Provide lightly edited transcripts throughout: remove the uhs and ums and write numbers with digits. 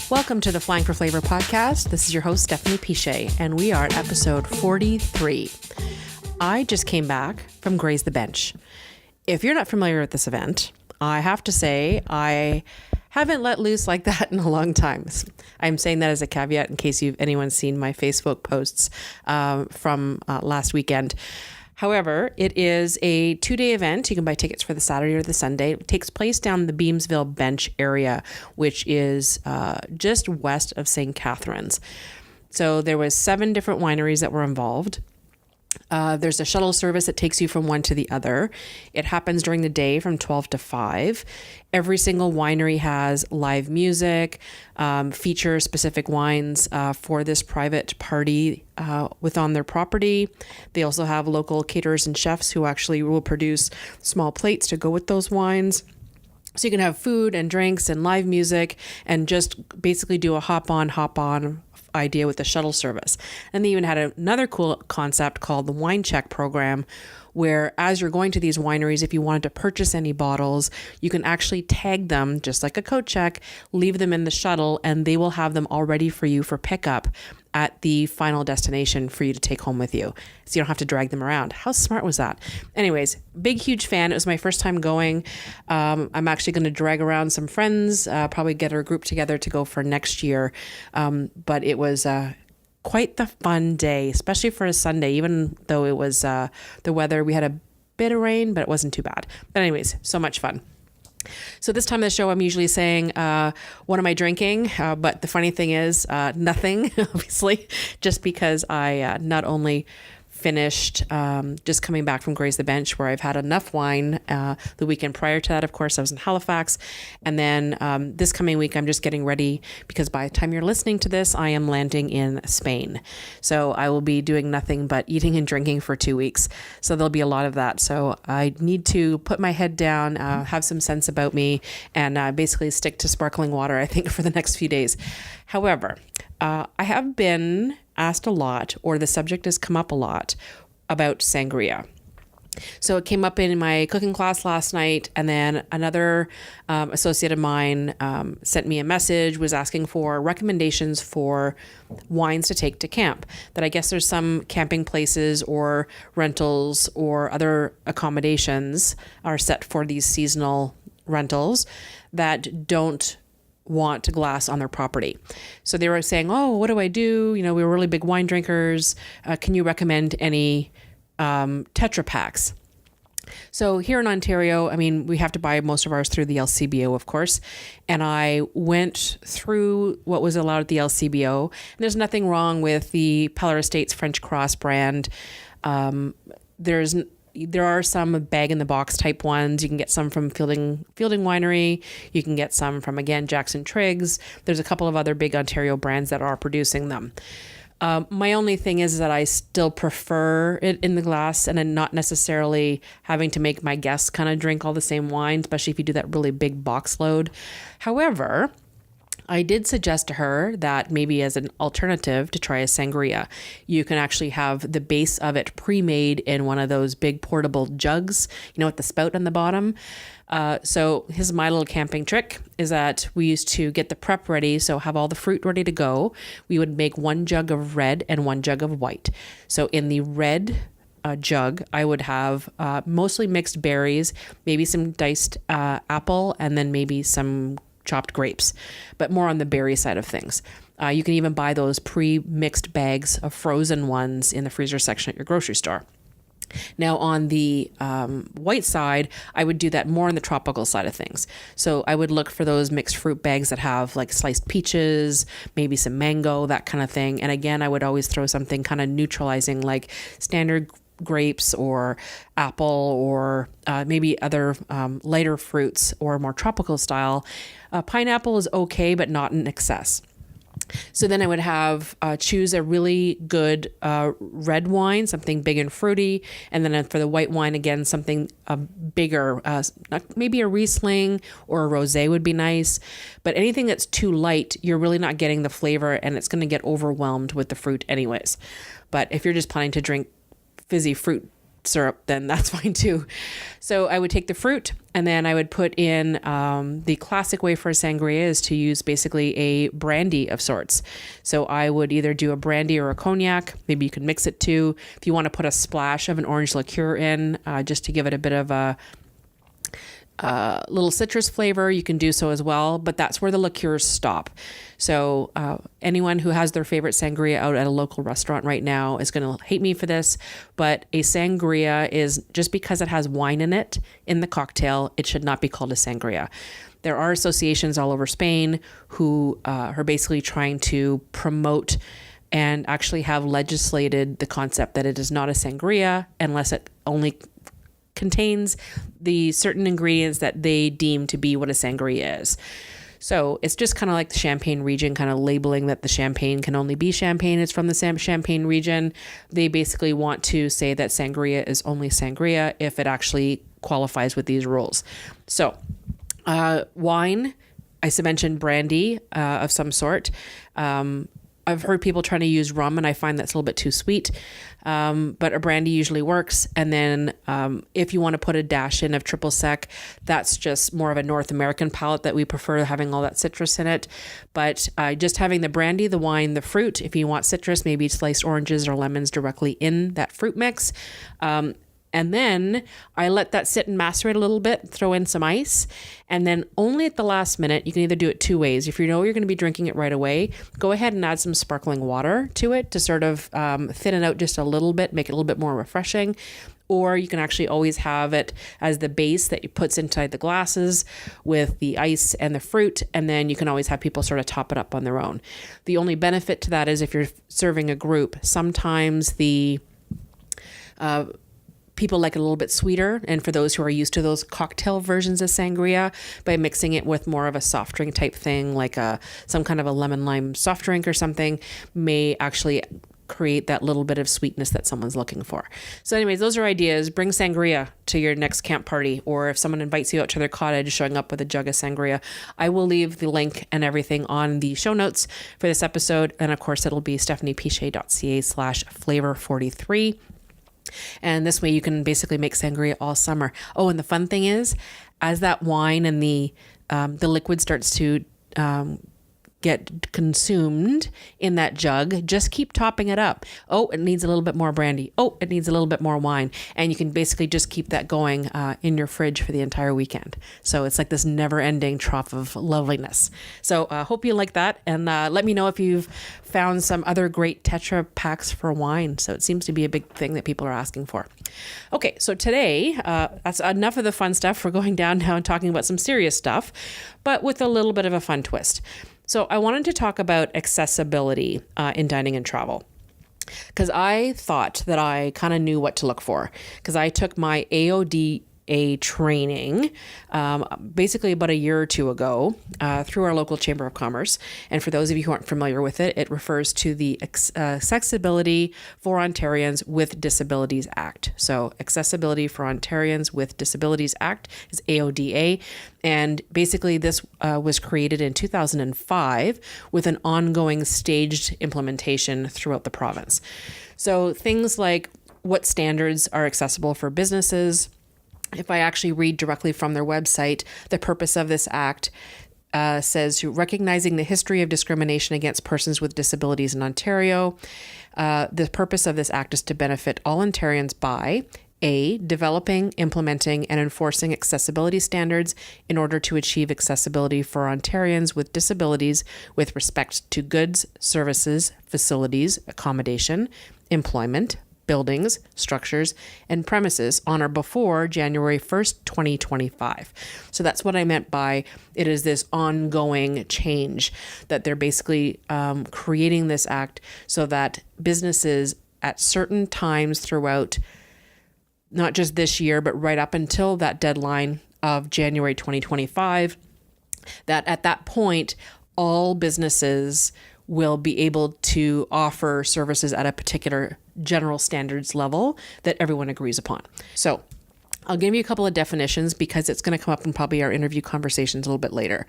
Welcome to the Flying for Flavor podcast. This is your host, Stephanie Pichet, and we are at episode 43. I just came back from Graze the Bench. If you're not familiar with this event, I have to say I haven't let loose like that in a long time. I'm saying that as a caveat in case anyone's seen my Facebook posts from last weekend. However, it is a 2-day event. You can buy tickets for the Saturday or the Sunday. It takes place down the Beamsville Bench area, which is just west of St. Catharines. So there was 7 different wineries that were involved. There's a shuttle service that takes you from one to the other. It happens during the day from 12 to 5. Every single winery has live music, feature specific wines for this private party on their property. They also have local caterers and chefs who actually will produce small plates to go with those wines. So you can have food and drinks and live music and just basically do a hop on idea with the shuttle service. And they even had another cool concept called the wine check program, where as you're going to these wineries, if you wanted to purchase any bottles, you can actually tag them just like a coat check, leave them in the shuttle, and they will have them all ready for you for pickup at the final destination for you to take home with you. So you don't have to drag them around. How smart was that? Anyways, big, huge fan. It was my first time going. I'm actually going to drag around some friends, probably get our group together to go for next year. But it was quite the fun day, especially for a Sunday, even though it was the weather. We had a bit of rain, but it wasn't too bad. But anyways, so much fun. So this time of the show, I'm usually saying, what am I drinking? But the funny thing is, nothing, obviously, just because I not only finished just coming back from Graze the Bench, where I've had enough wine. The weekend prior to that, of course, I was in Halifax. And then this coming week, I'm just getting ready because by the time you're listening to this, I am landing in Spain. So I will be doing nothing but eating and drinking for 2 weeks. So there'll be a lot of that. So I need to put my head down, have some sense about me, and basically stick to sparkling water, I think, for the next few days. However, I have been asked a lot, or the subject has come up a lot, about sangria. So it came up in my cooking class last night, and then another associate of mine sent me a message, was asking for recommendations for wines to take to camp. That I guess there's some camping places or rentals or other accommodations are set for these seasonal rentals that don't want glass on their property. So they were saying, oh, what do I do? You know, we were really big wine drinkers. Can you recommend any Tetra Paks? So here in Ontario, I mean, we have to buy most of ours through the LCBO, of course. And I went through what was allowed at the LCBO. And there's nothing wrong with the Peller Estates French Cross brand. There are some bag-in-the-box type ones. You can get some from Fielding Winery. You can get some from, again, Jackson Triggs. There's a couple of other big Ontario brands that are producing them. My only thing is that I still prefer it in the glass and not necessarily having to make my guests kind of drink all the same wine, especially if you do that really big box load. However, I did suggest to her that maybe as an alternative to try a sangria, you can actually have the base of it pre-made in one of those big portable jugs, you know, with the spout on the bottom. So here's my little camping trick is that we used to get the prep ready. So have all the fruit ready to go. We would make 1 jug of red and 1 jug of white. So in the red jug, I would have mostly mixed berries, maybe some diced apple, and then maybe some chopped grapes, but more on the berry side of things. You can even buy those pre-mixed bags of frozen ones in the freezer section at your grocery store. Now on the white side, I would do that more on the tropical side of things. So I would look for those mixed fruit bags that have like sliced peaches, maybe some mango, that kind of thing. And again, I would always throw something kind of neutralizing like standard grapes or apple or maybe other lighter fruits or more tropical style. Pineapple is okay, but not in excess. So then I would have choose a really good red wine, something big and fruity. And then for the white wine, again, something bigger, maybe a Riesling or a Rosé would be nice. But anything that's too light, you're really not getting the flavor and it's going to get overwhelmed with the fruit anyways. But if you're just planning to drink fizzy fruit syrup, then that's fine too. So I would take the fruit And then I would put in the classic way for a sangria is to use basically a brandy of sorts. So I would either do a brandy or a cognac. Maybe you could mix it too. If you want to put a splash of an orange liqueur in, just to give it a bit of a little citrus flavor, you can do so as well, but that's where the liqueurs stop. So anyone who has their favorite sangria out at a local restaurant right now is going to hate me for this, but a sangria is, just because it has wine in it in the cocktail, it should not be called a sangria. There are associations all over Spain who are basically trying to promote and actually have legislated the concept that it is not a sangria unless it only contains the certain ingredients that they deem to be what a sangria is. So it's just kind of like the Champagne region kind of labeling that the champagne can only be champagne. It's from the Champagne region. They basically want to say that sangria is only sangria if it actually qualifies with these rules. So wine, I mentioned brandy of some sort. I've heard people trying to use rum, and I find that's a little bit too sweet. But a brandy usually works. And then if you want to put a dash in of triple sec, that's just more of a North American palate that we prefer, having all that citrus in it. But just having the brandy, the wine, the fruit, if you want citrus, maybe sliced oranges or lemons directly in that fruit mix. And then I let that sit and macerate a little bit, throw in some ice, and then only at the last minute, you can either do it two ways. If you know you're going to be drinking it right away, go ahead and add some sparkling water to it to sort of thin it out just a little bit, make it a little bit more refreshing. Or you can actually always have it as the base that you puts inside the glasses with the ice and the fruit, and then you can always have people sort of top it up on their own. The only benefit to that is if you're serving a group, sometimes the people like it a little bit sweeter, and for those who are used to those cocktail versions of sangria, by mixing it with more of a soft drink type thing, like some kind of a lemon lime soft drink or something, may actually create that little bit of sweetness that someone's looking for. So anyways, those are ideas. Bring sangria to your next camp party, or if someone invites you out to their cottage, showing up with a jug of sangria. I will leave the link and everything on the show notes for this episode, and of course it'll be stephaniepichet.ca/flavor43. And this way you can basically make sangria all summer. Oh, and the fun thing is, as that wine and the liquid starts to get consumed in that jug, just keep topping it up. Oh, it needs a little bit more brandy. Oh, it needs a little bit more wine. And you can basically just keep that going in your fridge for the entire weekend. So it's like this never-ending trough of loveliness. So hope you like that. And let me know if you've found some other great Tetra packs for wine. So it seems to be a big thing that people are asking for. Okay, so today, that's enough of the fun stuff. We're going down now and talking about some serious stuff, but with a little bit of a fun twist. So I wanted to talk about accessibility in dining and travel, because I thought that I kind of knew what to look for, because I took my AODA training basically about a year or two ago through our local Chamber of Commerce. And for those of you who aren't familiar with it, it refers to the Accessibility for Ontarians with Disabilities Act. So Accessibility for Ontarians with Disabilities Act is AODA. And basically this was created in 2005 with an ongoing staged implementation throughout the province. So things like what standards are accessible for businesses. If I actually read directly from their website, the purpose of this act says recognizing the history of discrimination against persons with disabilities in Ontario. The purpose of this act is to benefit all Ontarians by A, developing, implementing, and enforcing accessibility standards in order to achieve accessibility for Ontarians with disabilities with respect to goods, services, facilities, accommodation, employment, buildings, structures, and premises on or before January 1st, 2025. So that's what I meant by it is this ongoing change that they're basically creating this act so that businesses at certain times throughout not just this year, but right up until that deadline of January 2025, that at that point, all businesses will be able to offer services at a particular general standards level that everyone agrees upon. So I'll give you a couple of definitions because it's going to come up in probably our interview conversations a little bit later.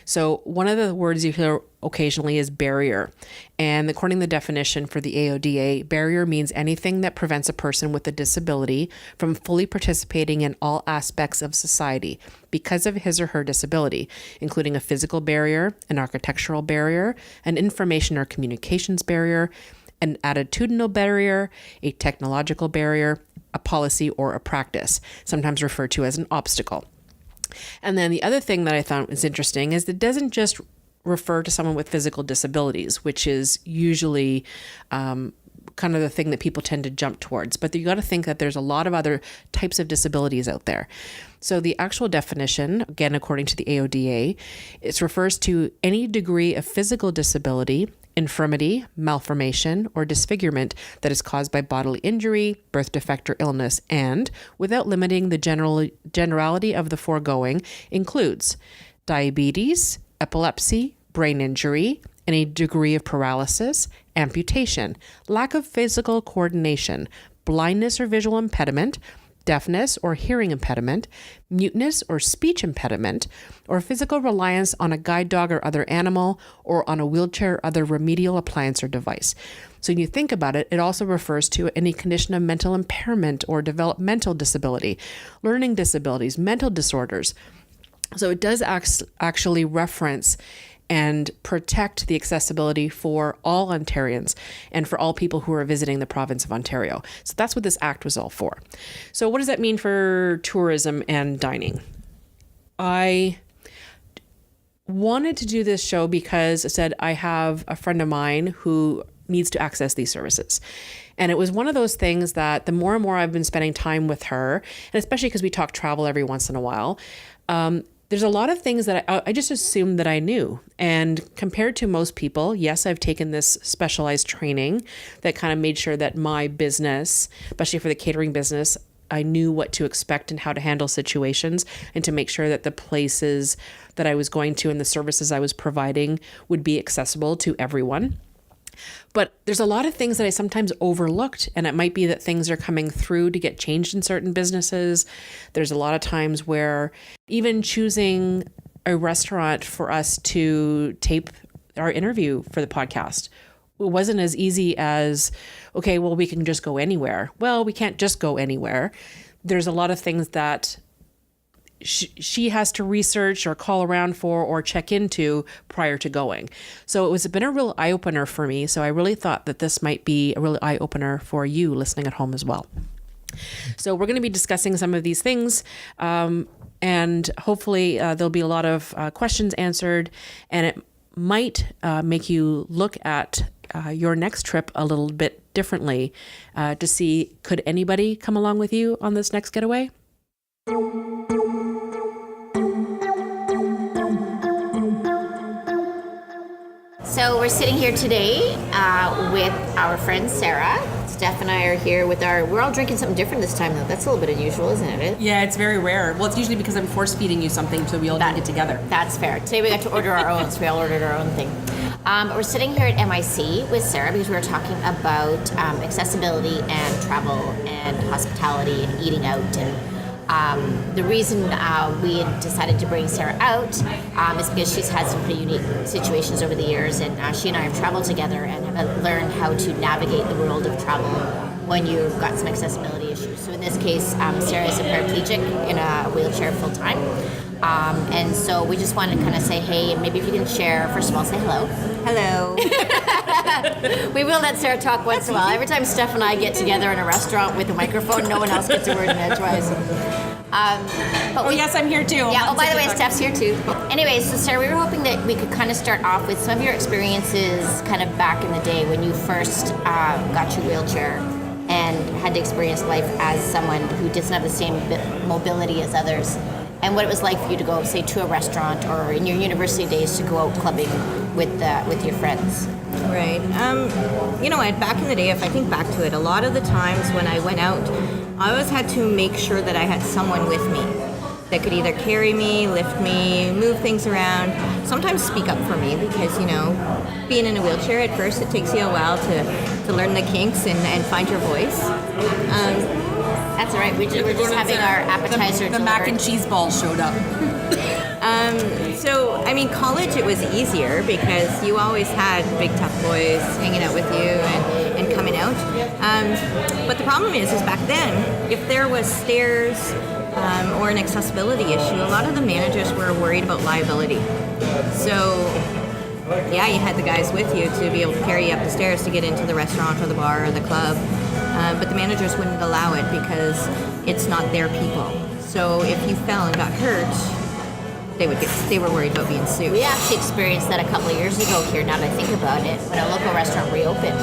So one of the words you hear occasionally is barrier. And according to the definition for the AODA, barrier means anything that prevents a person with a disability from fully participating in all aspects of society because of his or her disability, including a physical barrier, an architectural barrier, an information or communications barrier, an attitudinal barrier, a technological barrier, a policy, or a practice, sometimes referred to as an obstacle. And then the other thing that I thought was interesting is it doesn't just refer to someone with physical disabilities, which is usually kind of the thing that people tend to jump towards. But you got to think that there's a lot of other types of disabilities out there. So the actual definition, again, according to the AODA, it refers to any degree of physical disability, infirmity, malformation, or disfigurement that is caused by bodily injury, birth defect, or illness, and, without limiting the generality of the foregoing, includes diabetes, epilepsy, brain injury, any degree of paralysis, amputation, lack of physical coordination, blindness or visual impediment, deafness or hearing impediment, muteness or speech impediment, or physical reliance on a guide dog or other animal, or on a wheelchair or other remedial appliance or device. So when you think about it, it also refers to any condition of mental impairment or developmental disability, learning disabilities, mental disorders. So it does actually reference and protect the accessibility for all Ontarians and for all people who are visiting the province of Ontario. So that's what this act was all for. So what does that mean for tourism and dining? I wanted to do this show because I said I have a friend of mine who needs to access these services. And it was one of those things that the more and more I've been spending time with her, and especially because we talk travel every once in a while, there's a lot of things that I just assumed that I knew. And compared to most people, yes, I've taken this specialized training that kind of made sure that my business, especially for the catering business, I knew what to expect and how to handle situations and to make sure that the places that I was going to and the services I was providing would be accessible to everyone. But there's a lot of things that I sometimes overlooked, and it might be that things are coming through to get changed in certain businesses. There's a lot of times where even choosing a restaurant for us to tape our interview for the podcast, it wasn't as easy as, okay, well, we can just go anywhere. Well, we can't just go anywhere. There's a lot of things that she has to research or call around for or check into prior to going. So it's been a real eye-opener for me. So I really thought that this might be a real eye-opener for you listening at home as well. So we're going to be discussing some of these things, and hopefully there'll be a lot of questions answered, and it might make you look at your next trip a little bit differently to see, could anybody come along with you on this next getaway? So we're sitting here today with our friend Sarah. Steph and I are here with we're all drinking something different this time though. That's a little bit unusual, isn't it? Yeah, it's very rare. Well, it's usually because I'm force feeding you something so we all drink it together. That's fair. Today we got to order our own, so we all ordered our own thing. But we're sitting here at MIC with Sarah because we were talking about accessibility and travel and hospitality and eating out. And the reason we decided to bring Sarah out is because she's had some pretty unique situations over the years, and she and I have traveled together and have learned how to navigate the world of travel when you've got some accessibility issues. So in this case, Sarah is a paraplegic in a wheelchair full time. And so we just wanted to kind of say, hey, and maybe if you can share, first of all, say hello. Hello. We will let Sarah talk once in a while. Every time Steph and I get together in a restaurant with a microphone, no one else gets a word in edgewise. But yes, I'm here too. Yeah, oh, by the way, Steph's here too. Anyways, so Sarah, we were hoping that we could kind of start off with some of your experiences kind of back in the day when you first got your wheelchair and had to experience life as someone who doesn't have the same mobility as others, and what it was like for you to go, say, to a restaurant or in your university days to go out clubbing with your friends. Right. You know what, back in the day, if I think back to it, a lot of the times when I went out, I always had to make sure that I had someone with me that could either carry me, lift me, move things around, sometimes speak up for me because, you know, being in a wheelchair at first, it takes you a while to learn the kinks and find your voice. That's all right. We're just having our appetizer The mac and delivered. cheese balls showed up. So, I mean, college, it was easier because you always had big tough boys hanging out with you and coming out. But the problem is back then, if there was stairs or an accessibility issue, a lot of the managers were worried about liability. So, yeah, you had the guys with you to be able to carry you up the stairs to get into the restaurant or the bar or the club. But the managers wouldn't allow it because it's not their people. So if you fell and got hurt, they were worried about being sued. We actually experienced that a couple of years ago here, now that I think about it, when a local restaurant reopened.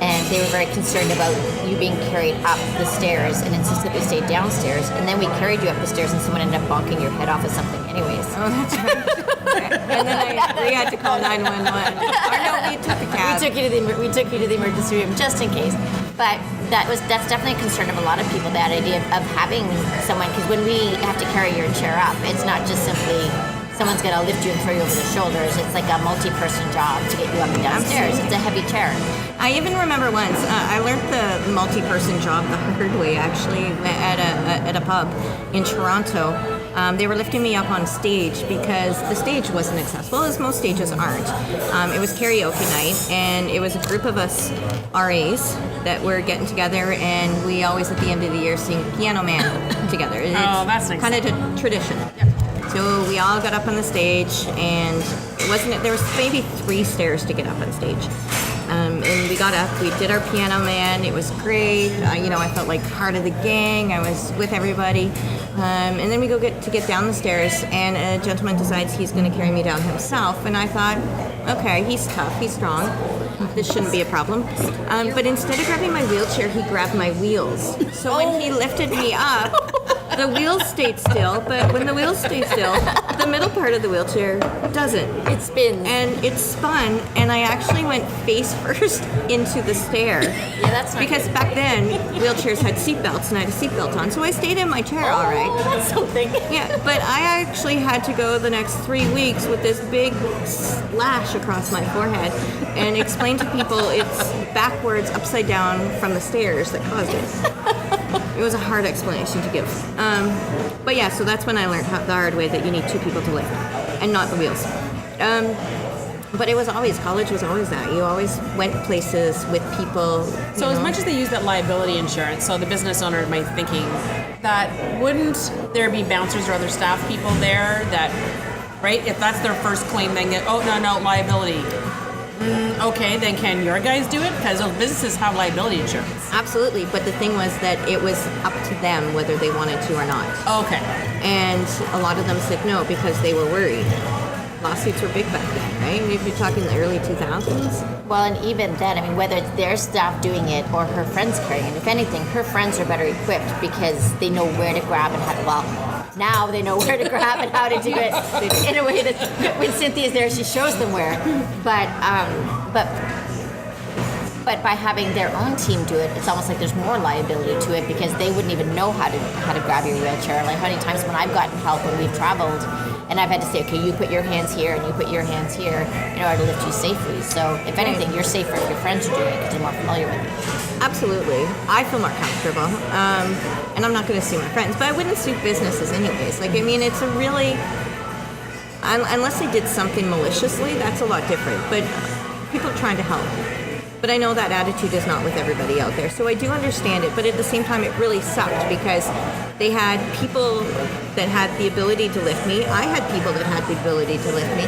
And they were very concerned about you being carried up the stairs and insisted we stayed downstairs. And then we carried you up the stairs and someone ended up bonking your head off of something anyways. Oh, that's right. And then we had to call 911. Or no, we took the cab. We took you to the emergency room just in case. But that's definitely a concern of a lot of people, that idea of having someone, because when we have to carry your chair up, it's not just simply someone's going to lift you and throw you over the shoulders. It's like a multi-person job to get you up and downstairs. Absolutely. It's a heavy chair. I even remember once, I learned the multi-person job the hard way, actually, at a pub in Toronto. They were lifting me up on stage because the stage wasn't accessible, as most stages aren't. It was karaoke night, and it was a group of us RAs that were getting together, and we always, at the end of the year, sing Piano Man together. It's that's nice. kind of a tradition. So we all got up on the stage, and there was maybe 3 stairs to get up on stage. And we got up, we did our Piano Man, it was great. I felt like part of the gang, I was with everybody. And then we get down the stairs, and a gentleman decides he's going to carry me down himself. And I thought, okay, he's tough, he's strong, this shouldn't be a problem. But instead of grabbing my wheelchair, he grabbed my wheels. So when he lifted me up, the wheels stayed still, but when the wheels stay still, the middle part of the wheelchair doesn't. It spins. And it spun, and I actually went face first into the stair. Yeah, that's not because good. back then, wheelchairs had seatbelts, and I had a seatbelt on, so I stayed in my chair all right. Oh, that's something. Yeah, but I actually had to go the next 3 weeks with this big slash across my forehead and explain to people it's backwards, upside down from the stairs that caused it. It was a hard explanation to give. But yeah, so that's when I learned the hard way that you need 2 people to lift, and not the wheels. But it was always, college was always that. You always went places with people. So as much as they use that liability insurance, so the business owner might be thinking that wouldn't there be bouncers or other staff people there that, right? If that's their first claim, then get, oh, no, liability. Okay, then can your guys do it? Because those businesses have liability insurance. Absolutely, but the thing was that it was up to them whether they wanted to or not. Okay. And a lot of them said no because they were worried. Lawsuits were big back then, right? If you're talking the early 2000s. Well, and even then, I mean, whether it's their staff doing it or her friends carrying it, if anything, her friends are better equipped because they know where to grab and how to, now they know where to grab and how to do it in a way that when Cynthia's there, she shows them where. But by having their own team do it, it's almost like there's more liability to it because they wouldn't even know how to grab your wheelchair. Like how many times when I've gotten help when we've traveled, and I've had to say, okay, you put your hands here and you put your hands here in order to lift you safely. So if anything, you're safer if your friends are doing it because you're more familiar with it. Absolutely. I feel more comfortable. And I'm not going to sue my friends, but I wouldn't sue businesses anyways. Like, I mean, it's a really, unless they did something maliciously, that's a lot different. But people are trying to help. But I know that attitude is not with everybody out there. So I do understand it, but at the same time, it really sucked because they had people that had the ability to lift me. I had people that had the ability to lift me.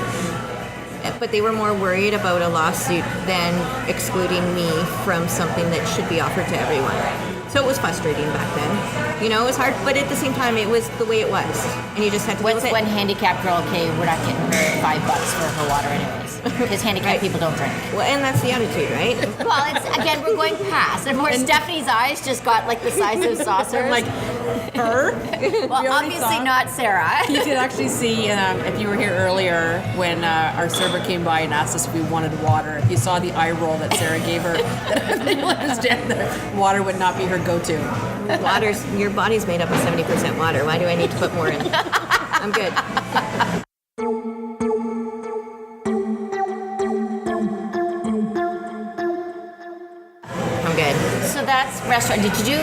But they were more worried about a lawsuit than excluding me from something that should be offered to everyone. So it was frustrating back then. You know, it was hard, but at the same time, it was the way it was. And you just had to deal What's with it. one handicapped girl? Okay, we're not getting her $5 for her water anyways. Because handicapped people don't drink. Well, and that's the attitude, right? Well, it's again, we're going past. And more Stephanie's eyes just got like the size of saucers. Like her? Well, obviously not Sarah. You could actually see, if you were here earlier, when our server came by and asked us if we wanted water, if you saw the eye roll that Sarah gave her, they will understand that water would not be her go-to. Your body's made up of 70% water. Why do I need to put more in? I'm good. I'm good. So that's restaurant. Did you do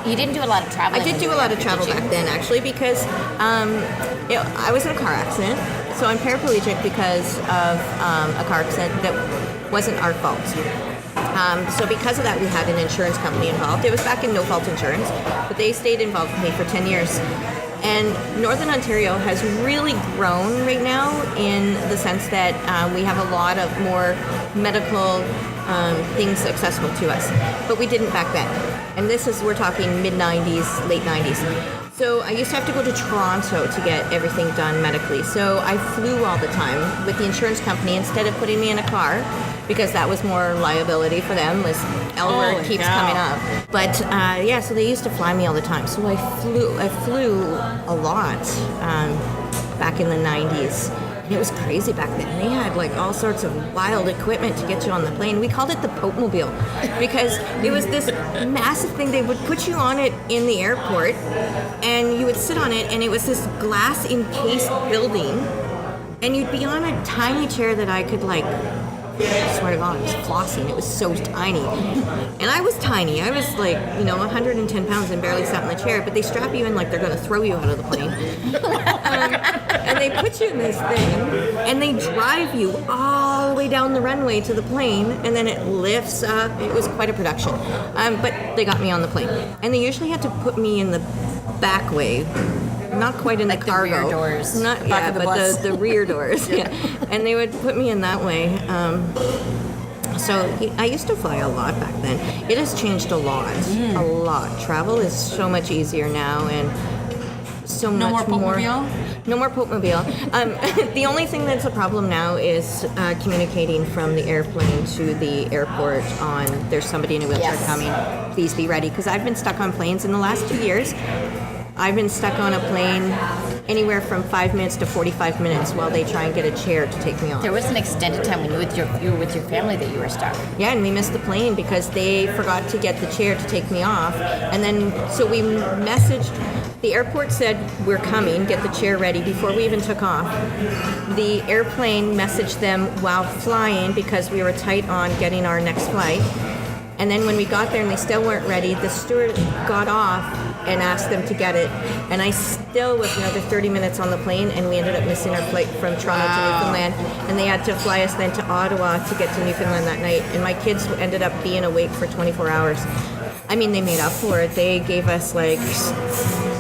You didn't do a lot of traveling. I did do a lot of travel back then, actually, because I was in a car accident. So I'm paraplegic because of a car accident that wasn't our fault. So because of that, we had an insurance company involved. It was back in no-fault insurance, but they stayed involved with me for 10 years. And Northern Ontario has really grown right now in the sense that we have a lot of more medical things accessible to us. But we didn't back then. And we're talking mid-90s, late 90s. So I used to have to go to Toronto to get everything done medically. So I flew all the time with the insurance company instead of putting me in a car, because that was more liability for them, as L-word keeps coming up. But so they used to fly me all the time. So I flew a lot back in the 90s. And it was crazy back then. They had like all sorts of wild equipment to get you on the plane. We called it the Pope Mobile because it was this massive thing. They would put you on it in the airport and you would sit on it, and it was this glass encased building, and you'd be on a tiny chair that I could like, I swear to God, I was flossing. It was so tiny. And I was tiny. I was like, 110 pounds and barely sat in the chair, but they strap you in like they're going to throw you out of the plane. And they put you in this thing, and they drive you all the way down the runway to the plane, and then it lifts up. It was quite a production. But they got me on the plane. And they usually had to put me in the back way. Not quite in like the cargo. The rear doors. Not, the back of the bus. the rear doors. Yeah. And they would put me in that way. So I used to fly a lot back then. It has changed a lot. A lot. Travel is so much easier now, and so No much more more. Pope-mobile? No more Pope Mobile. The only thing that's a problem now is communicating from the airplane to the airport on there's somebody in a wheelchair coming. Please be ready. Because I've been stuck on planes in the last 2 years. I've been stuck on a plane anywhere from 5 minutes to 45 minutes while they try and get a chair to take me off. There was an extended time when you were with your family that you were stuck. Yeah, and we missed the plane because they forgot to get the chair to take me off. And then, so we messaged, the airport said, we're coming, get the chair ready, before we even took off. The airplane messaged them while flying because we were tight on getting our next flight. And then when we got there and they still weren't ready, the steward got off and asked them to get it. And I still was another 30 minutes on the plane, and we ended up missing our flight from Toronto to Newfoundland. And they had to fly us then to Ottawa to get to Newfoundland that night. And my kids ended up being awake for 24 hours. I mean, they made up for it. They gave us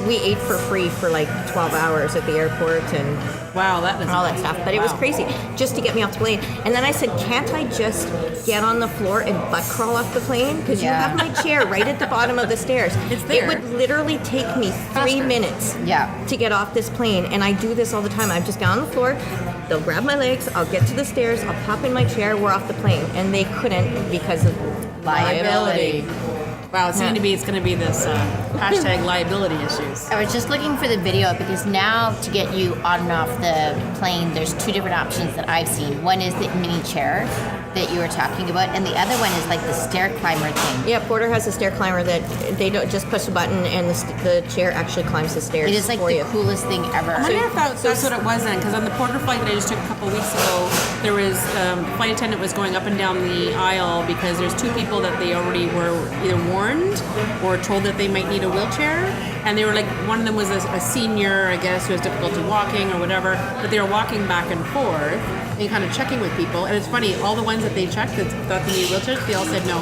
we ate for free for 12 hours at the airport and Wow, that is all that stuff. But it was crazy just to get me off the plane. And then I said, can't I just get on the floor and butt crawl off the plane? Because you have my chair right at the bottom of the stairs. It's there. It would literally take me 3 minutes to get off this plane. And I do this all the time. I've just got on the floor. They'll grab my legs. I'll get to the stairs. I'll pop in my chair. We're off the plane. And they couldn't because of liability. Wow, it's going to be this hashtag liability issues. I was just looking for the video because now to get you on and off the plane, there's two different options that I've seen. One is the mini chair that you were talking about, and the other one is like the stair climber thing. Yeah, Porter has a stair climber that they don't just push a button and the chair actually climbs the stairs. It is like the coolest thing ever. I wonder if that's what it was then, because on the Porter flight that I just took a couple weeks ago, there was flight attendant was going up and down the aisle because there's two people that they already were either warned or told that they might need a wheelchair, and they were like, one of them was a senior, I guess, who has difficulty walking or whatever, but they were walking back and forth and kind of checking with people. And it's funny, all the ones that they checked that thought they needed wheelchairs, they all said no.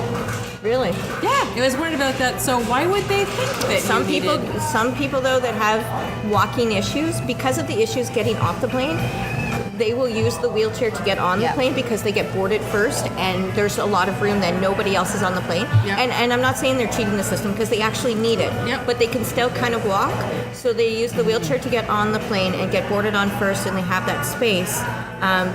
Really? Yeah, it was worried about that. So why would they think that some people though that have walking issues, because of the issues getting off the plane, they will use the wheelchair to get on the plane because they get boarded first, and there's a lot of room that nobody else is on the plane. Yep. And I'm not saying they're cheating the system because they actually need it, but they can still kind of walk. So they use the wheelchair to get on the plane and get boarded on first, and they have that space.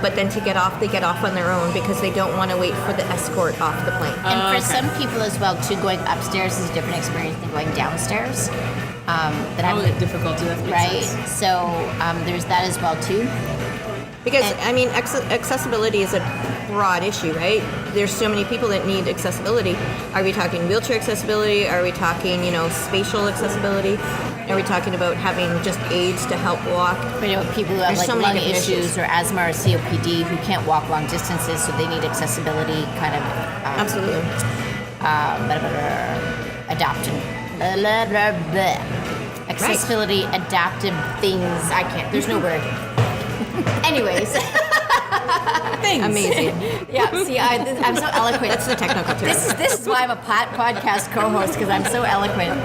But then to get off, they get off on their own because they don't want to wait for the escort off the plane. And for some people as well, too, going upstairs is a different experience than going downstairs. That have difficulty, that makes right? sense. So there's that as well, too. Because, I mean, accessibility is a broad issue, right? There's so many people that need accessibility. Are we talking wheelchair accessibility? Are we talking, spatial accessibility? Are we talking about having just aids to help walk? But people who have There's so lung many different issues or asthma or COPD who can't walk long distances, so they need accessibility kind of Absolutely. adapt and blah, blah, blah. Accessibility, adaptive things. I can't. There's no word. Anyways. Things. Amazing. Yeah, see, I'm so eloquent. That's the technical term. This is why I'm a podcast co-host, because I'm so eloquent.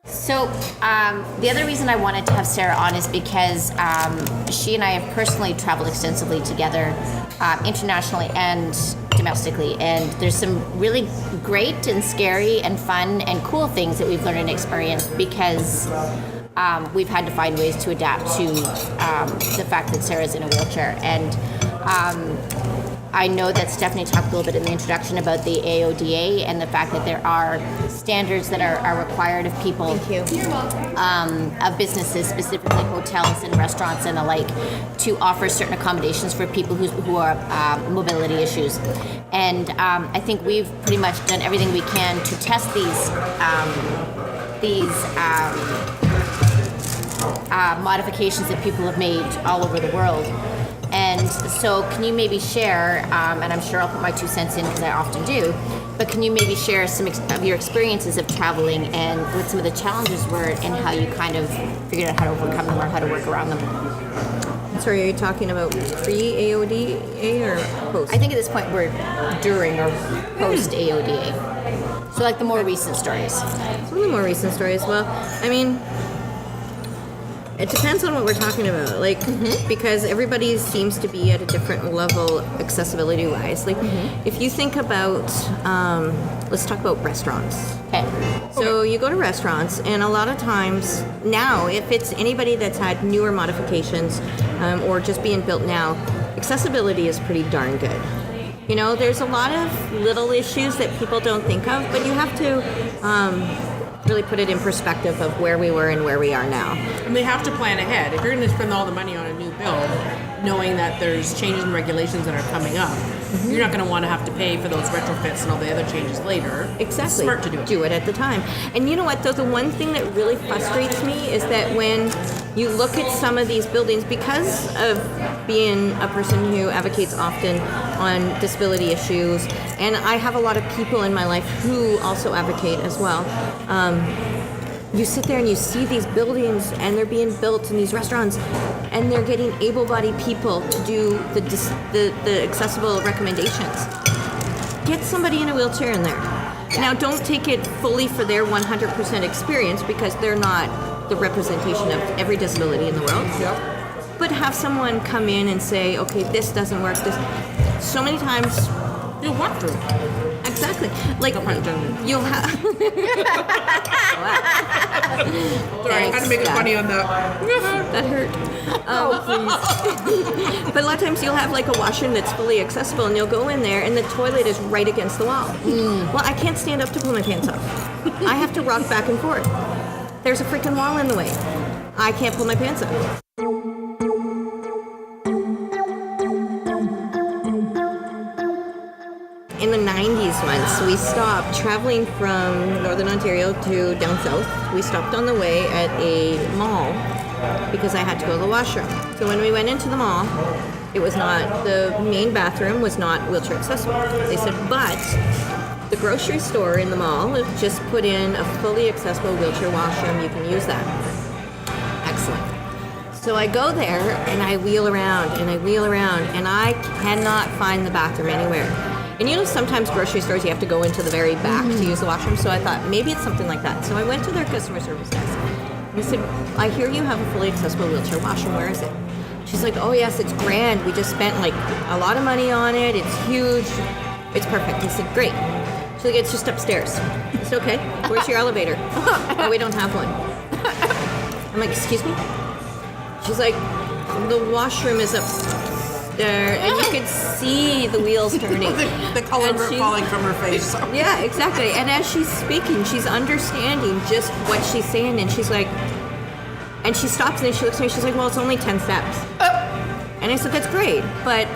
So the other reason I wanted to have Sarah on is because she and I have personally traveled extensively together, internationally and domestically, and there's some really great and scary and fun and cool things that we've learned and experienced because we've had to find ways to adapt to the fact that Sarah's in a wheelchair. And I know that Stephanie talked a little bit in the introduction about the AODA and the fact that there are standards that are required of people, of businesses, specifically hotels and restaurants and the like, to offer certain accommodations for people who are mobility issues. And I think we've pretty much done everything we can to test these modifications that people have made all over the world. And so can you maybe share, and I'm sure I'll put my 2 cents in because I often do, but can you maybe share some of your experiences of traveling and what some of the challenges were and how you kind of figured out how to overcome them or how to work around them? Sorry, are you talking about pre-AODA or post? I think at this point we're during or post-AODA. So like the more recent stories. Some of the more recent stories, well, I mean, it depends on what we're talking about, like, because everybody seems to be at a different level accessibility-wise. Like, if you think about, let's talk about restaurants. Okay. So you go to restaurants, and a lot of times now, if it's anybody that's had newer modifications or just being built now, accessibility is pretty darn good. You know, there's a lot of little issues that people don't think of, but you have to really put it in perspective of where we were and where we are now. And they have to plan ahead. If you're going to spend all the money on a new build, knowing that there's changes and regulations that are coming up, you're not going to want to have to pay for those retrofits and all the other changes later. Exactly. It's smart to do it. Do it at the time. And you know what, though? The one thing that really frustrates me is that when you look at some of these buildings, because of being a person who advocates often on disability issues, and I have a lot of people in my life who also advocate as well, you sit there and you see these buildings and they're being built in these restaurants and they're getting able-bodied people to do the accessible recommendations. Get somebody in a wheelchair in there. Now, don't take it fully for their 100% experience because they're not the representation of every disability in the world. Yep. But have someone come in and say, okay, this doesn't work. This. So many times, You'll walk through. exactly. Like you'll have. Sorry, I had to make it funny on that. That hurt. Please. But a lot of times you'll have like a washroom that's fully accessible, and you'll go in there, and the toilet is right against the wall. Well, I can't stand up to pull my pants off. I have to rock back and forth. There's a freaking wall in the way. I can't pull my pants up. In the 90s once, we stopped traveling from Northern Ontario to down south. We stopped on the way at a mall because I had to go to the washroom. So when we went into the mall, it was not, the main bathroom was not wheelchair accessible. They said, but the grocery store in the mall just put in a fully accessible wheelchair washroom. You can use that. Excellent. So I go there and I wheel around and I wheel around and I cannot find the bathroom anywhere. And you know, sometimes grocery stores you have to go into the very back to use the washroom, so I thought maybe it's something like that. So I went to their customer service desk. And I said, I hear you have a fully accessible wheelchair washroom, where is it? She's like, oh yes, it's grand. We just spent like a lot of money on it. It's huge. It's perfect. I said, great. She's like, it's just upstairs. I said, okay, where's your elevator? Oh, we don't have one. I'm like, excuse me? She's like, the washroom is upstairs. And you could see the wheels turning. the color falling from her face. Yeah, exactly. And as she's speaking, she's understanding just what she's saying. And she's like, and she stops and she looks at me. She's like, well, it's only 10 steps. And I said, that's great. But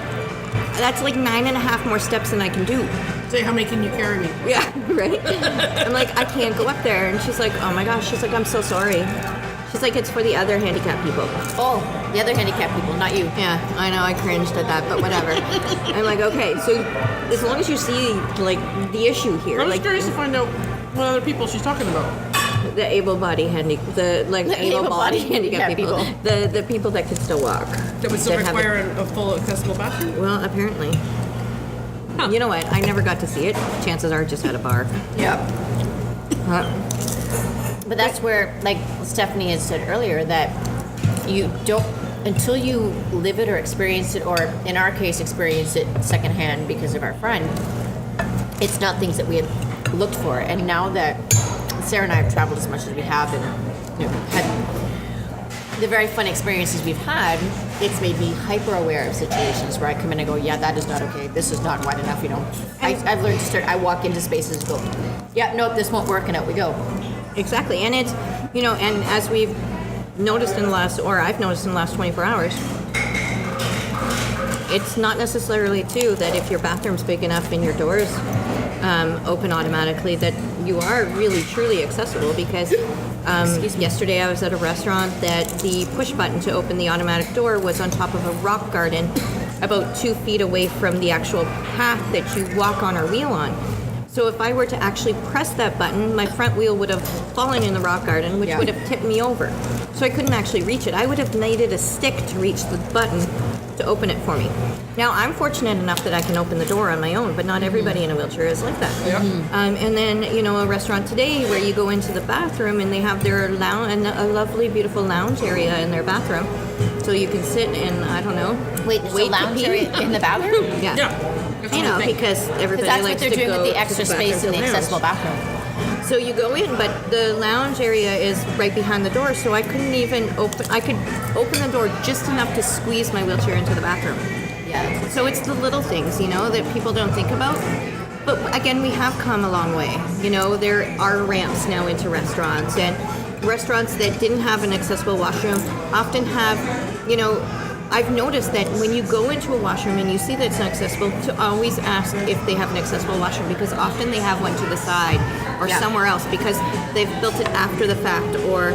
that's like 9.5 more steps than I can do. Say, how many can you carry me? Yeah, right? I'm like, I can't go up there. And she's like, oh my gosh. She's like, I'm so sorry. She's like, it's for the other handicapped people. Oh, the other handicapped people, not you. Yeah, I know, I cringed at that, but whatever. I'm like, okay, so as long as you see, like, the issue here. I'm just like, curious to find out what other people she's talking about. the able-bodied handicapped handicapped people. The people that can still walk. That would still That have require a full accessible bathroom? Well, apparently. You know what? I never got to see it. Chances are just at a bar. Yeah. Huh? But that's where, like Stephanie had said earlier, that you don't, until you live it or experience it, or in our case, experience it secondhand because of our friend, it's not things that we have looked for. And now that Sarah and I have traveled as much as we have and had the very fun experiences we've had, it's made me hyper aware of situations where I come in and go, yeah, that is not okay. This is not wide enough, I've learned to start, I walk into spaces and go, yeah, nope, this won't work, and out we go. Exactly. And it's, and as we've noticed I've noticed in the last 24 hours, it's not necessarily, too, that if your bathroom's big enough and your doors open automatically, that you are really, truly accessible, because yesterday I was at a restaurant that the push button to open the automatic door was on top of a rock garden about 2 feet away from the actual path that you walk on or wheel on. So if I were to actually press that button, my front wheel would have fallen in the rock garden, which would have tipped me over. So I couldn't actually reach it. I would have needed a stick to reach the button to open it for me. Now, I'm fortunate enough that I can open the door on my own, but not everybody in a wheelchair is like that. Yeah. And then, a restaurant today where you go into the bathroom and they have their a lovely, beautiful lounge area in their bathroom. So you can sit and, I don't know, Wait, there's a wait to lounge pee. area in the bathroom? Yeah. Yeah. That's You what I know, think. because everybody Because that's what likes they're to doing go with the to extra bathroom space in the for accessible parents. bathroom. So you go in, but the lounge area is right behind the door, so I couldn't even I could open the door just enough to squeeze my wheelchair into the bathroom. Yeah. So it's the little things, that people don't think about. But again, we have come a long way. There are ramps now into restaurants, and restaurants that didn't have an accessible washroom often have, I've noticed that when you go into a washroom and you see that it's not accessible, to always ask if they have an accessible washroom, because often they have one to the side or somewhere else, because they've built it after the fact, or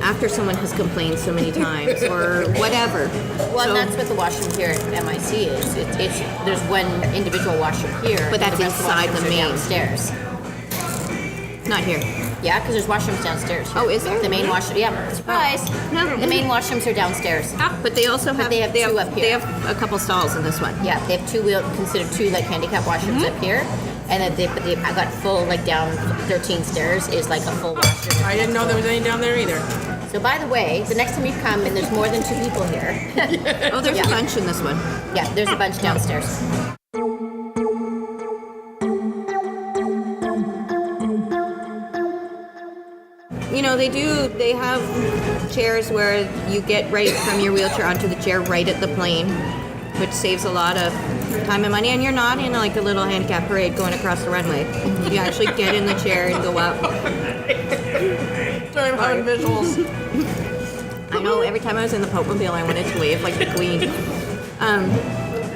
after someone has complained so many times, or whatever. Well, So- and that's what the washroom here at MIC is. It's there's one individual washroom here, But that's the rest of inside the washrooms are main. downstairs. Not here. Yeah, because there's washrooms downstairs. Oh, is there? The main washroom. Yeah, surprise. No. The main washrooms are downstairs. But they also have, they have two up They here. have a couple stalls in this one. Yeah, they have considered two like handicap washrooms up here, and then I got full like down 13 stairs is like a full washroom. I didn't know there was any down there either. So by the way, the next time you come and there's more than 2 people here, Oh, there's a bunch in this one. yeah, there's a bunch downstairs. They have chairs where you get right from your wheelchair onto the chair right at the plane, which saves a lot of time and money. And you're not in like a little handicap parade going across the runway. You actually get in the chair and go up. Sorry, I'm having visuals. I know, every time I was in the Pope-mobile, I wanted to wave like the Queen.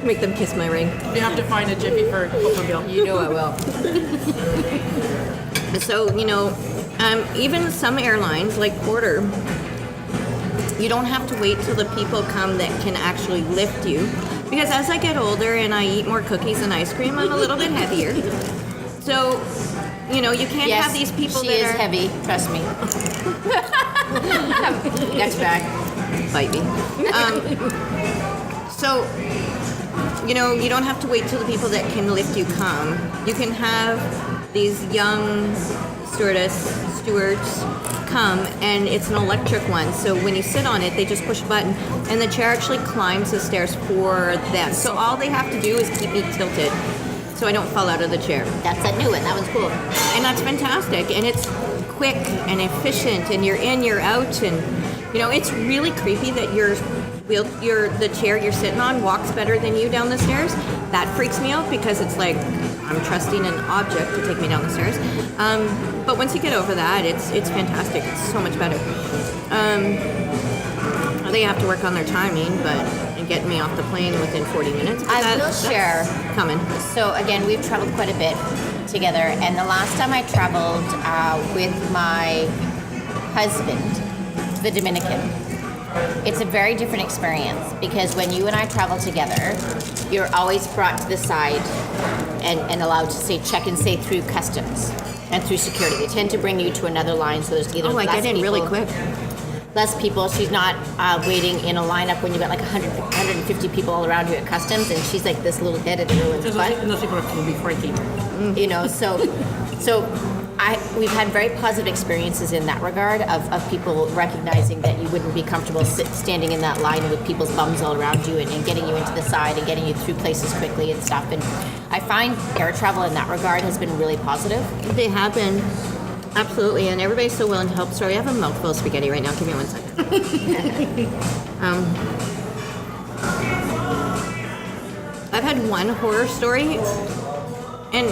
Make them kiss my ring. You have to find a jiffy for Pope-mobile. You know I will. So, even some airlines, like Porter, you don't have to wait till the people come that can actually lift you. Because as I get older and I eat more cookies and ice cream, I'm a little bit heavier. So, you can't Yes, have these people she that is are... heavy. Trust me. Next back. Bite me. So, you don't have to wait till the people that can lift you come. You can have these young stewards come, and it's an electric one. So when you sit on it, they just push a button, and the chair actually climbs the stairs for them. So all they have to do is keep me tilted, so I don't fall out of the chair. That's that new one. That one's cool. And that's fantastic, and it's quick and efficient, and you're in, you're out, and it's really creepy that the chair you're sitting on walks better than you down the stairs. That freaks me out, because it's like I'm trusting an object to take me down the stairs. But once you get over that, it's fantastic. It's so much better. They have to work on their timing, and getting me off the plane within 40 minutes. But I will that's share. Coming. So again, we've traveled quite a bit together, and the last time I traveled with my husband, the Dominican. It's a very different experience because when you and I travel together, you're always brought to the side and allowed to check and say through customs and through security. They tend to bring you to another line, so there's either I get in really quick. Less people. She's not waiting in a lineup when you got like 100, 150 people all around you at customs, and she's like this little head at everyone's butt. And those people can be freaky. You know, so we've had very positive experiences in that regard of people recognizing that you wouldn't be comfortable standing in that line with people's bums all around you and getting you into the side and getting you through places quickly and stuff. And I find air travel in that regard has been really positive. They have been. Absolutely, and everybody's so willing to help. Sorry, I have a mouthful of spaghetti right now. Give me 1 second. I've had one horror story, and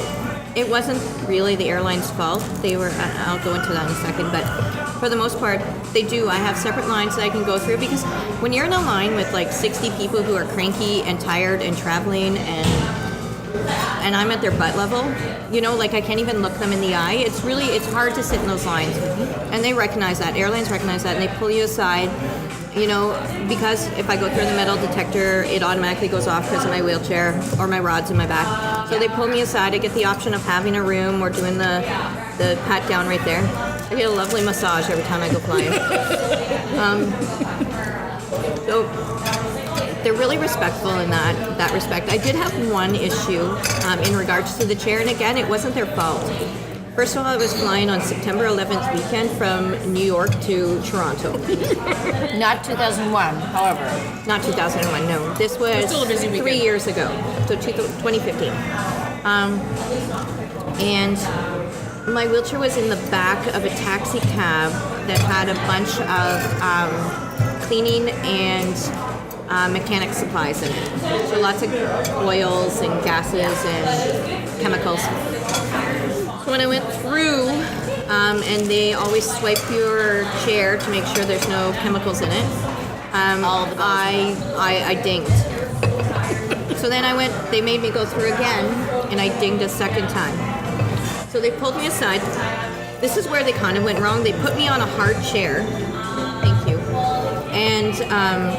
it wasn't really the airline's fault. They were, I'll go into that in a second, but for the most part, they do. I have separate lines that I can go through because when you're in a line with like 60 people who are cranky and tired and traveling and I'm at their butt level, you know, like I can't even look them in the eye. It's hard to sit in those lines. And they recognize that. Airlines recognize that, and they pull you aside, you know, because if I go through the metal detector, it automatically goes off because of my wheelchair or my rods in my back. So they pull me aside. I get the option of having a room or doing the pat down right there. I get a lovely massage every time I go flying. So they're really respectful in that respect. I did have one issue in regards to the chair, and again, it wasn't their fault. First of all, I was flying on September 11th weekend from New York to Toronto. Not 2001, however. Not 2001, no. This was Still a busy 3 weekend. years ago, so 2015. And my wheelchair was in the back of a taxi cab that had a bunch of cleaning and mechanic supplies in it. So lots of oils and gases and chemicals. So when I went through, and they always swipe your chair to make sure there's no chemicals in it, I dinged. So then they made me go through again, and I dinged a second time. So they pulled me aside. This is where they kind of went wrong. They put me on a hard chair. Thank you. And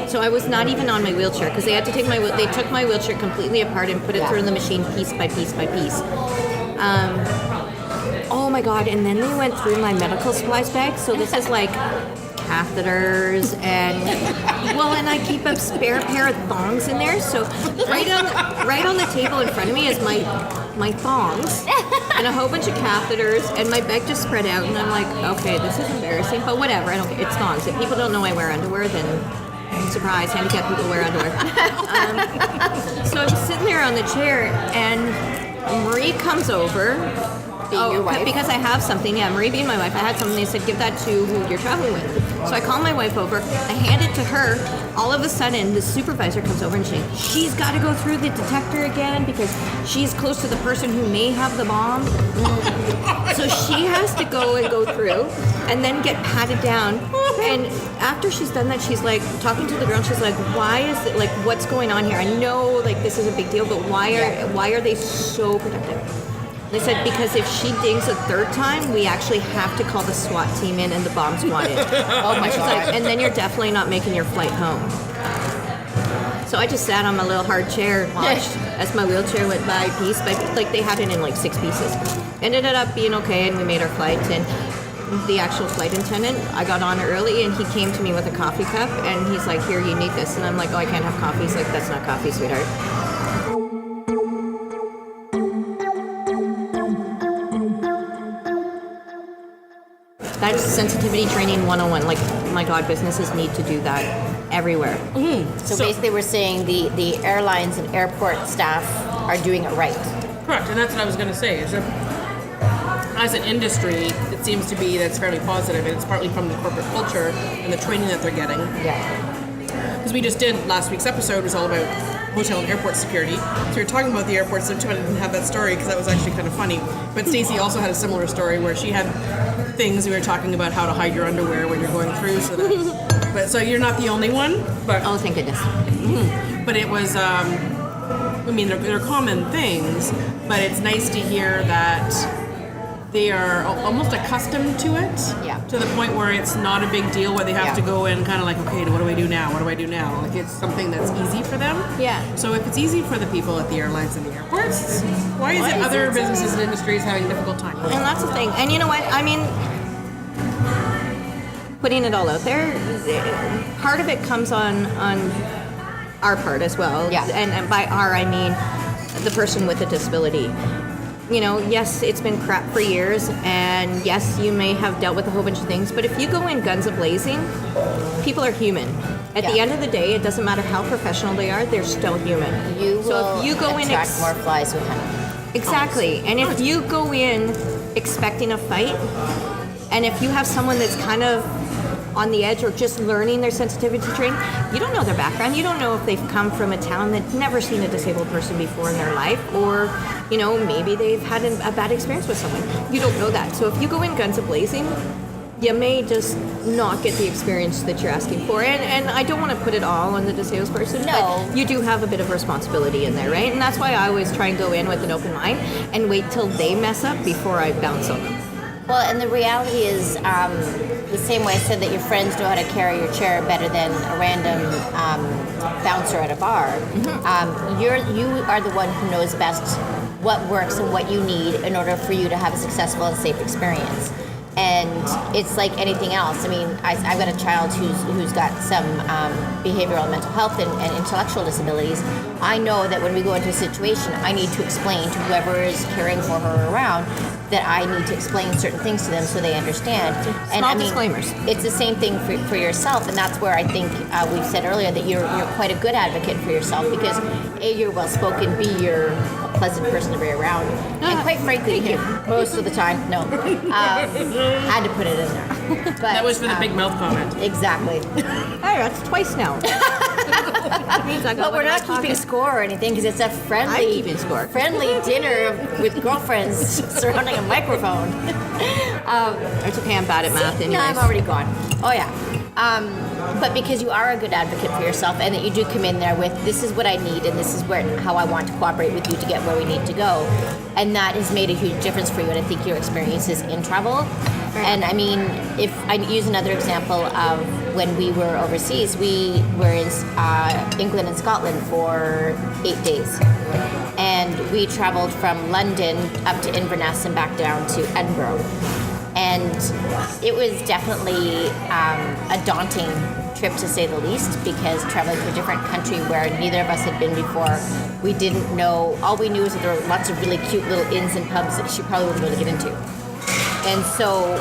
so I was not even on my wheelchair because they had to take they took my wheelchair completely apart and put it through the machine piece by piece by piece. Oh my God, and then they went through my medical supplies bag. So this is like catheters and I keep a spare pair of thongs in there. So right on the table in front of me is my thongs and a whole bunch of catheters, and my bag just spread out, and I'm like, okay, this is embarrassing, but whatever, I don't care. It's thongs. If people don't know I wear underwear, then surprise, handicapped people wear underwear. So I was sitting there on the chair, and Marie comes over. Being your wife? Because I have something. Yeah, Marie being my wife, I had something. They said, give that to who you're traveling with. So I call my wife over. I hand it to her. All of a sudden, the supervisor comes over and she's got to go through the detector again because she's close to the person who may have the bomb. So she has to go through and then get patted down. And after she's done that, she's like talking to the girl. And she's like, why is it like what's going on here? I know like this is a big deal, but why are they so protective? They said because if she dings a third time, we actually have to call the SWAT team in and the bomb squad in. Oh my God. And then you're definitely not making your flight home. So I just sat on my little hard chair and watched as my wheelchair went by piece by piece. Like they had it in like 6 pieces. Ended up being okay, and we made our flight. And the actual flight attendant, I got on early, and he came to me with a coffee cup, and he's like, here, you need this. And I'm like, oh, I can't have coffee. He's like, that's not coffee, sweetheart. That's sensitivity training 101. Like, my God, businesses need to do that everywhere. Mm-hmm. So basically we're saying the airlines and airport staff are doing it right. Correct, and that's what I was going to say. Is that as an industry, it seems to be that's fairly positive, and it's partly from the corporate culture and the training that they're getting. Yeah. Because we just did last week's episode was all about hotel and airport security. So we were talking about the airports. So I didn't have that story because that was actually kind of funny. But Stacey also had a similar story where she had things. We were talking about how to hide your underwear when you're going through. So you're not the only one. But Oh, thank goodness. But it was. I mean, they're common things, but it's nice to hear that they are almost accustomed to it. Yeah. To the point where it's not a big deal where they have Yeah. to go in kind of like, okay, what do I do now? What do I do now? Like it's something that's easy for them. Yeah. So if it's easy for the people at the airlines and the airports, why is it other businesses and industries having a difficult time? And that's the thing. And you know what? I mean, putting it all out there, part of it comes on our part as well. Yeah. And by our, I mean the person with a disability. You know, yes, it's been crap for years, and yes, you may have dealt with a whole bunch of things, but if you go in guns a-blazing, people are human. At the Yeah. end of the day, it doesn't matter how professional they are, they're still human. You so will if you go in attract more flies with honey. Exactly. And if you go in expecting a fight, and if you have someone that's kind of on the edge or just learning their sensitivity training, you don't know their background. You don't know if they've come from a town that's never seen a disabled person before in their life, or, you know, maybe they've had a bad experience with someone. You don't know that. So if you go in guns a-blazing, you may just not get the experience that you're asking for. And I don't want to put it all on the disabled person, No. but you do have a bit of responsibility in there, right? And that's why I always try and go in with an open mind and wait till they mess up before I bounce on them. Well, and the reality is, the same way I said that your friends know how to carry your chair better than a random bouncer at a bar. You are the one who knows best what works and what you need in order for you to have a successful and safe experience. And it's like anything else. I mean, I've got a child who's got some behavioral and mental health and intellectual disabilities. I know that when we go into a situation, I need to explain to whoever is caring for her around that I need to explain certain things to them so they understand. Small disclaimers. It's the same thing for yourself, and that's where I think we've said earlier that you're quite a good advocate for yourself because A, you're well spoken, B, you're a pleasant person to be around, and quite frankly, most of the time, no, had to put it in there. But, That was for the big mouth comment. Exactly. Hey, that's twice now. But we're not keeping score or anything because it's a friendly, I'm keeping score. friendly dinner with girlfriends surrounding a microphone. It's okay, I'm bad at math anyways. No, I'm already gone. Oh yeah. But because you are a good advocate for yourself and that you do come in there with this is what I need and this is how I want to cooperate with you to get where we need to go. And that has made a huge difference for you, and I think your experiences in travel. And I mean, if I use another example of when we were overseas, we were in England and Scotland for 8 days. And we traveled from London up to Inverness and back down to Edinburgh. And it was definitely a daunting trip to say the least because traveling to a different country where neither of us had been before, we didn't know, all we knew was that there were lots of really cute little inns and pubs that she probably wouldn't be able to get into. And so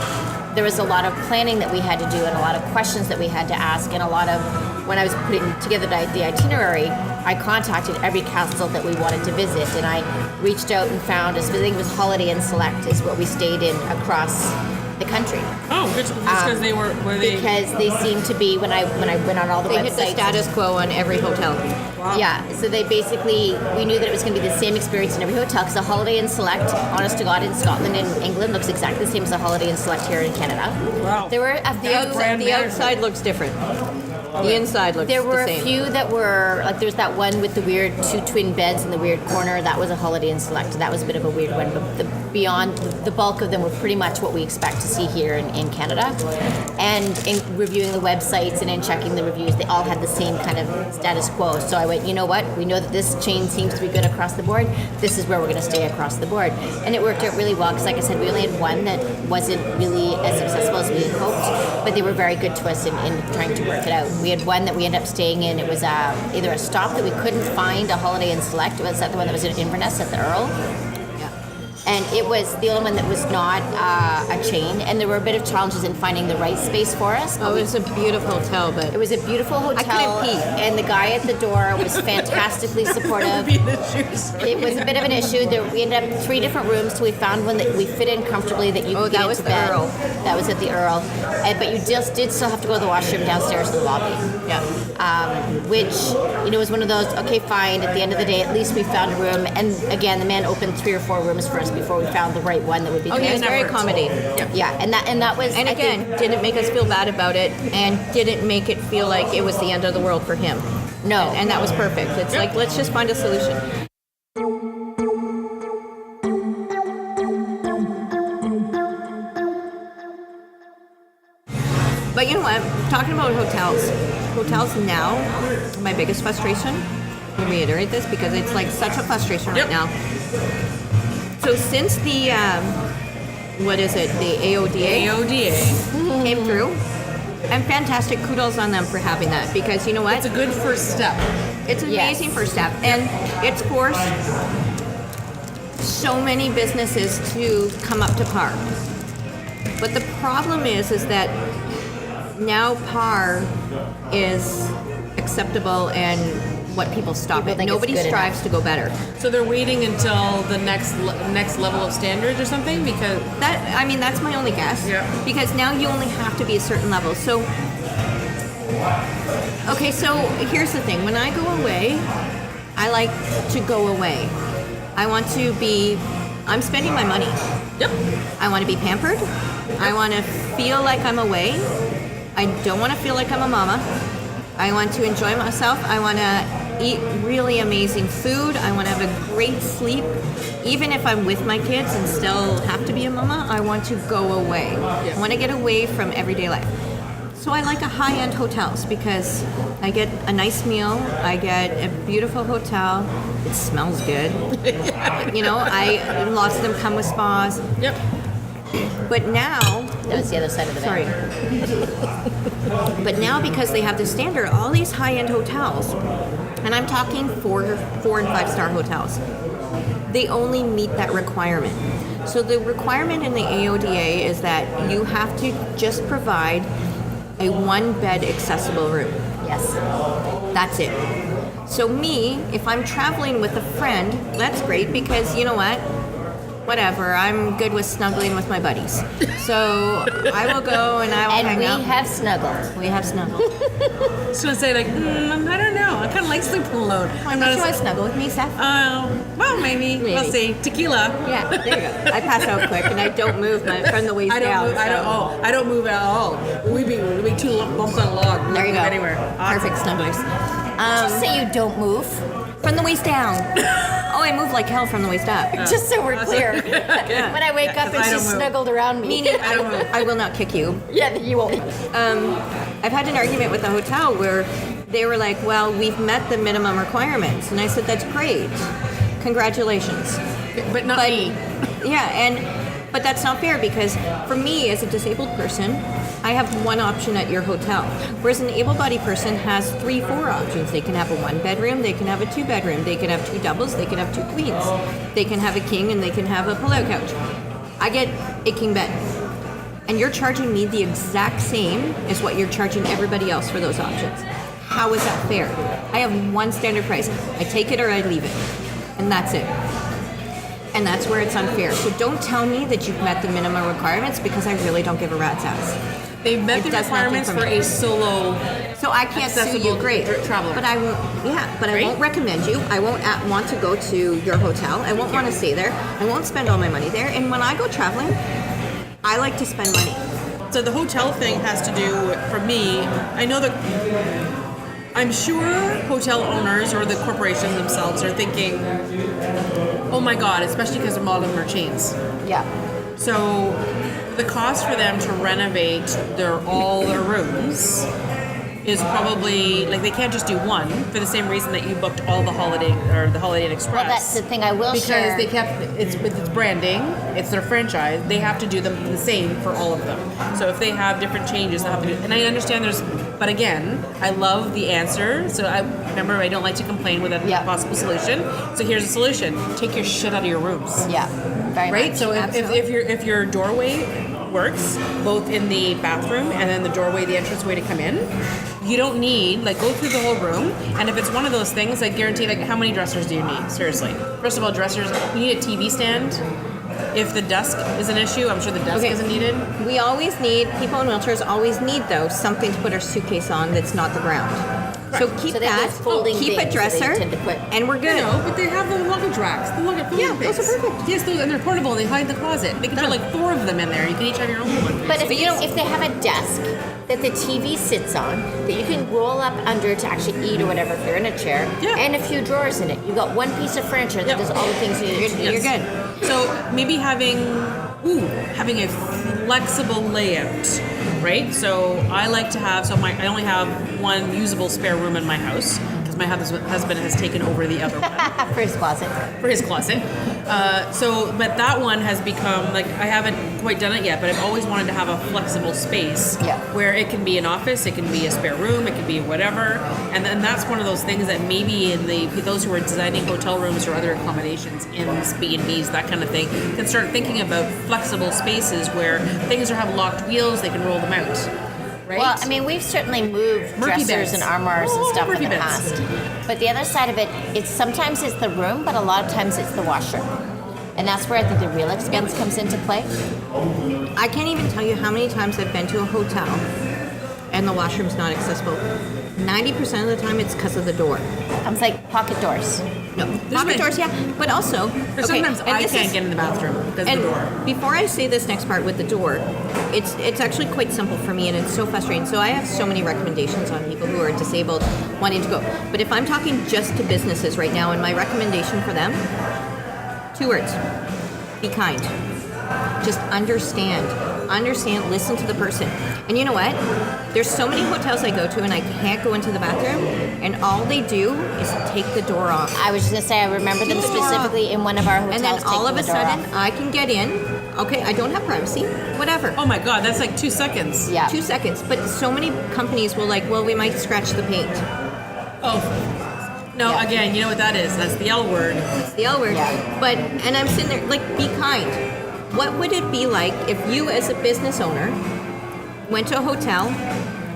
there was a lot of planning that we had to do and a lot of questions that we had to ask and a lot of, when I was putting together the itinerary, I contacted every castle that we wanted to visit and I reached out and found, I think it was Holiday Inn Select is what we stayed in across the country. Oh, just because they were they? Because they seemed to be, when I went on all the They websites. hit the status quo on every hotel. Wow. Yeah, so they basically, we knew that it was going to be the same experience in every hotel because the Holiday Inn Select, honest to God, in Scotland and England looks exactly the same as the Holiday Inn Select here in Canada. Wow. There were a few, The outside looks different. The inside looks there were the a same. few that were, like there's that one with the weird 2 twin beds in the weird corner, that was a Holiday Inn Select, that was a bit of a weird one, but the bulk of them were pretty much what we expect to see here in Canada. And in reviewing the websites and in checking the reviews, they all had the same kind of status quo. So I went, you know what, we know that this chain seems to be good across the board, this is where we're going to stay across the board. And it worked out really well, because like I said, we only had one that wasn't really as successful as we had hoped, but they were very good to us in trying to work it out. We had one that we ended up staying in, it was either a stop that we couldn't find a Holiday Inn Select, it was at the one that was in Inverness at the Earl. And it was the only one that was not a chain, and there were a bit of challenges in finding the right space for us. Oh, it was a beautiful hotel, but It was a beautiful hotel. couldn't pee. And the guy at the door was fantastically supportive. It was a bit of an issue. We ended up 3 different rooms till we found one that we fit in comfortably that you could get that into was the bed. Earl. That was at the Earl. But you just did still have to go to the washroom downstairs in the lobby. yeah. Which, was one of those, okay, fine, at the end of the day, at least we found a room. And again, the man opened 3 or 4 rooms for us before we found the right one that would be Oh, he was good. very accommodating. Yeah, and that was, And I again, think, didn't make us feel bad about it, and didn't make it feel like it was the end of the world for him. no. And that was perfect. It's like, let's just find a solution. But you know what? Talking about hotels. Hotels now, my biggest frustration, I'll reiterate this because it's like such a frustration right now. So since the, what is it, the AODA came through, and fantastic kudos on them for having that because you know what? It's a good first step. It's an amazing first step. And it's forced so many businesses to come up to par. But the problem is that now par is acceptable and what people stop People it. think it's Nobody good strives to go better. So they're waiting until the next level of standards or something because That's my only guess. Yeah. Because now you only have to be a certain level. So, okay, so here's the thing. When I go away, I like to go away. I'm spending my money. Yep. I want to be pampered. I want to feel like I'm away. I don't want to feel like I'm a mama. I want to enjoy myself. I want to eat really amazing food. I want to have a great sleep. Even if I'm with my kids and still have to be a mama, I want to go away. I want to get away from everyday life. So I like a high-end hotels because I get a nice meal. I get a beautiful hotel. It smells good. Lots of them come with spas. Yep. But now, That's the other side of the sorry. But now because they have the standard, all these high-end hotels, and I'm talking 4 and 5 star hotels, they only meet that requirement. So the requirement in the AODA is that you have to just provide a 1-bed accessible room. Yes. That's it. So me, if I'm traveling with a friend, that's great because you know what? Whatever, I'm good with snuggling with my buddies. So I will go and I will And hang we out. have snuggled. We have snuggled. I was gonna say I don't know. I kind of like sleeping alone. I'm not sure I snuggle with me, Steph. Well, maybe. We'll see. Tequila. Yeah, there you go. I pass out quick and I don't move from the waist I don't down. move. I don't move at all. We'd be 2 bumps on a log. We There you don't go. move anywhere. Perfect snugglers. Just say you don't move. From the waist down. Oh, I move like hell from the waist up. Just so we're clear. When I wake up and 'cause I she's don't move. snuggled around me. Meaning I will not kick you. Yeah, you won't. I've had an argument with the hotel where they were like, well, we've met the minimum requirements. And I said, that's great. Congratulations. But not me. Yeah, but that's not fair because for me as a disabled person, I have one option at your hotel. Whereas an able-bodied person has 3, 4 options. They can have a 1-bedroom, they can have a 2-bedroom, they can have 2 doubles, they can have 2 queens. They can have a king and they can have a pull-out couch. I get a king bed. And you're charging me the exact same as what you're charging everybody else for those options. How is that fair? I have one standard price. I take it or I leave it. And that's it. And that's where it's unfair. So don't tell me that you've met the minimum requirements because I really don't give a rat's ass. They've met It the does nothing requirements for for me. a solo. So I can't sue Accessible you, great. traveler. But I won't. Yeah, but I Right? won't recommend you. I won't want to go to your hotel. I won't want to stay there. I won't spend all my money there. And when I go traveling, I like to spend money. So the hotel thing has to do, for me, I know that I'm sure hotel owners or the corporations themselves are thinking, oh my God, especially because a lot of them are chains. Yeah. So the cost for them to renovate all their rooms is probably, like, they can't just do one for the same reason that you booked all the Holiday Inn Express. Well, that's the thing I will because share. they kept it's with its branding, it's their franchise. They have to do them the same for all of them. So if they have different changes, they have to do. And I understand but again, I love the answer. So I don't like to complain with a possible solution. So here's a solution: take your shit out of your rooms. Yeah. Very Right. much. So if your doorway works both in the bathroom and then the doorway, the entranceway to come in, you don't need, go through the whole room. And if it's one of those things, guarantee, how many dressers do you need? Seriously. First of all, dressers, you need a TV stand. If the desk is an issue, I'm sure the desk isn't needed. We always need, people in wheelchairs always need, though, something to put our suitcase on that's not the ground. So keep So they have that, those folding keep a things that dresser, they tend to put. and we're good. No, but they have the luggage racks. The luggage Yeah, those are perfect. Yes, and they're portable. And they hide in the closet. They can put 4 of them in there. You can each have your own one. But if they have a desk that the TV sits on, that you can roll up under to actually eat or whatever if you're in a chair, Yeah. and a few drawers in it, you got one piece of furniture that does all the things you need to do. You're good. So maybe having a flexible layout, right? So I like to have, I only have one usable spare room in my house because my husband has taken over the other one. For his closet. For his closet. But that one has become, like, I haven't quite done it yet, but I've always wanted to have a flexible space where it can be an office, it can be a spare room, it can be whatever. And then that's one of those things that maybe in those who are designing hotel rooms or other accommodations, inns, B&Bs, that kind of thing, can start thinking about flexible spaces where things have locked wheels, they can roll them out. Right? Well, I mean, we've certainly moved Murphy dressers beds. and armoires and stuff in Murphy the beds. past. But the other side of it, sometimes it's the room, but a lot of times it's the washroom. And that's where I think the real expense comes into play. I can't even tell you how many times I've been to a hotel and the washroom's not accessible. 90% of the time it's because of the door. It's like pocket doors. No, pocket doors, yeah. But also, But sometimes I can't get in the bathroom because of the door. Before I say this next part with the door, it's actually quite simple for me and it's so frustrating. So I have so many recommendations on people who are disabled wanting to go. But if I'm talking just to businesses right now, and my recommendation for them, 2 words: be kind. Just understand, listen to the person. And you know what? There's so many hotels I go to and I can't go into the bathroom, and all they do is take the door off. I was just going to say, I remember them Take the door specifically off. in one of our hotels. And then all of a taking the door sudden, off. I can get in. Okay, I don't have privacy. Whatever. Oh my God, that's like 2 seconds. Yeah. 2 seconds. But so many companies will like, well, we might scratch the paint. Oh. No, Yeah. again, you know what that is? That's the L word. It's the L word. Yeah. But, and I'm sitting there, like, be kind. What would it be like if you, as a business owner, went to a hotel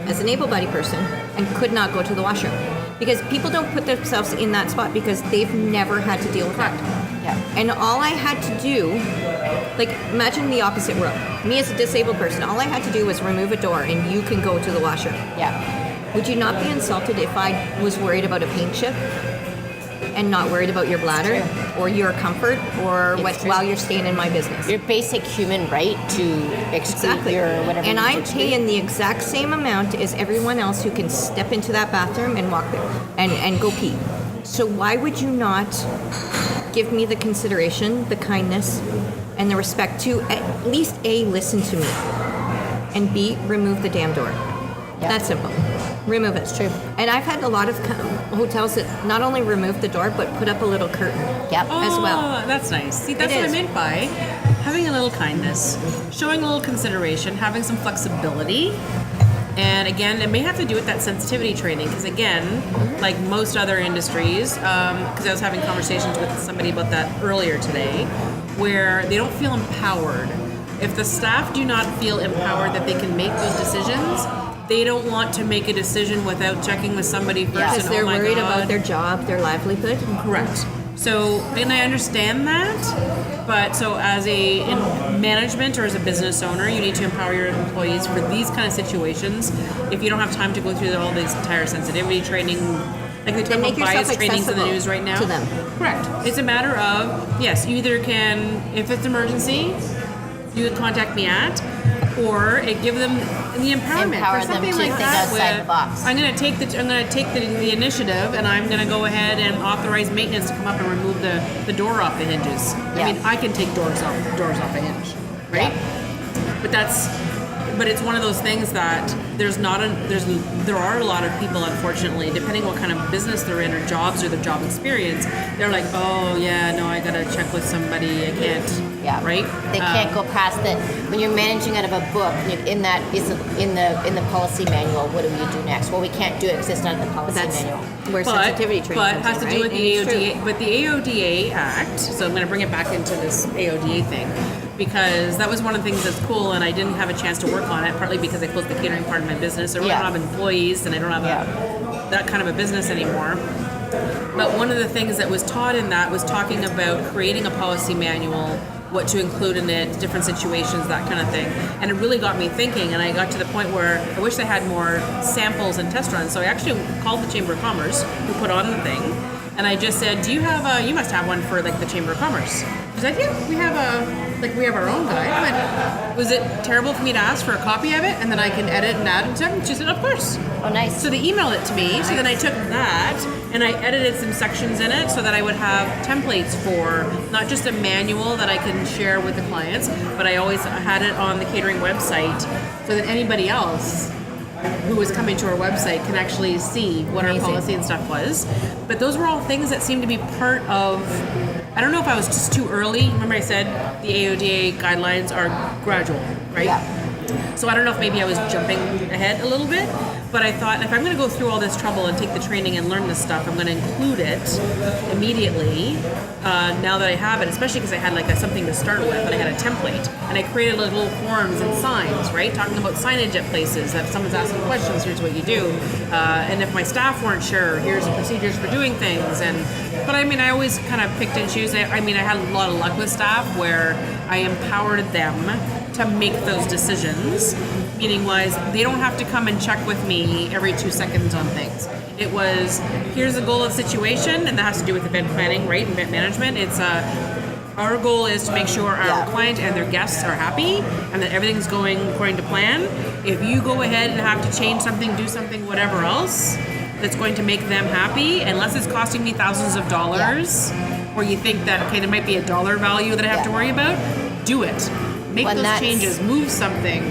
as an able-bodied person and could not go to the washroom? Because people don't put themselves in that spot because they've never had to deal with that. Yeah. And all I had to do, like, imagine the opposite world. Me as a disabled person, all I had to do was remove a door and you can go to the washroom. Yeah. Would you not be insulted if I was worried about a paint chip and not worried about your bladder or your comfort or It's what true. while you're staying in my business? Your basic human right to exclude Exactly. your whatever. And you I'm need to exclude. paying the exact same amount as everyone else who can step into that bathroom and walk there and go pee. So why would you not give me the consideration, the kindness, and the respect to at least A, listen to me, and B, remove the damn door? Yeah. That's simple. Remove it. It's true. And I've had a lot of hotels that not only remove the door, but put up a little curtain. Yep. As well. Oh, that's nice. See, that's It what I is. meant by having a little kindness, showing a little consideration, having some flexibility. And again, it may have to do with that sensitivity training because, again, like most other industries, because I was having conversations with somebody about that earlier today, where they don't feel empowered. If the staff do not feel empowered that they can make those decisions, they don't want to make a decision without checking with somebody first. Yeah. And, Because they're oh my worried God. about their job, their livelihood. Correct. So, and I understand that, but so as in management or as a business owner, you need to empower your employees for these kind of situations. If you don't have time to go through all this entire sensitivity training, like they talk Then about make yourself bias trainings in the accessible news right now. to them. Correct. It's a matter of, yes, you either can, if it's emergency, you would contact me at, or give them the empowerment Empower for them something to like think that. outside Where the box. I'm going to take the initiative, and I'm going to go ahead and authorize maintenance to come up and remove the door off the hinges. Yeah. I mean, I can take doors off a hinge, right? But it's one of those things that there are a lot of people, unfortunately, depending what kind of business they're in or jobs or their job experience, they're like, oh yeah, no, I gotta check with somebody, I can't. Yeah. Right. They can't go past that. When you're managing out of a book, in that is in the policy manual. What do we do next? Well, we can't do it because it's not in the policy That's manual. where sensitivity training But comes has in, to do right? with And the it's true. AODA. But the AODA Act. So I'm going to bring it back into this AODA thing because that was one of the things that's cool, and I didn't have a chance to work on it. Partly because I closed the catering part of my business. I really Yeah. don't have employees, and I don't have that kind of a business anymore. But one of the things that was taught in that was talking about creating a policy manual, what to include in it, different situations, that kind of thing. And it really got me thinking, and I got to the point where I wish I had more samples and test runs. So I actually called the Chamber of Commerce, who put on the thing, and I just said, do you have you must have one for like the Chamber of Commerce. She said, yeah, we have our own guide. I went, was it terrible for me to ask for a copy of it and then I can edit and add and stuff? And she said, of course. Oh, nice. So they emailed it to me. So then I took that and I edited some sections in it so that I would have templates for not just a manual that I can share with the clients, but I always had it on the catering website so that anybody else who was coming to our website can actually see what our policy and stuff was. But those were all things that seemed to be part of, I don't know if I was just too early. Remember I said the AODA guidelines are gradual, right? Yeah. So I don't know if maybe I was jumping ahead a little bit, but I thought if I'm going to go through all this trouble and take the training and learn this stuff, I'm going to include it immediately now that I have it, especially because I had like something to start with and I had a template. And I created little forms and signs, right? Talking about signage at places, that if someone's asking questions, here's what you do. And if my staff weren't sure, here's the procedures for doing things. But I mean, I always kind of picked and choose. I mean, I had a lot of luck with staff where I empowered them to make those decisions, meaning wise, they don't have to come and check with me every 2 seconds on things. It was, here's the goal of the situation, and that has to do with event planning, right, and event management. It's our goal is to make sure our client and their guests are happy and that everything's going according to plan. If you go ahead and have to change something, do something, whatever else, that's going to make them happy, unless it's costing me thousands of dollars, or you think that, okay, there might be a dollar value that I have to worry about, do it. Make those changes, move something.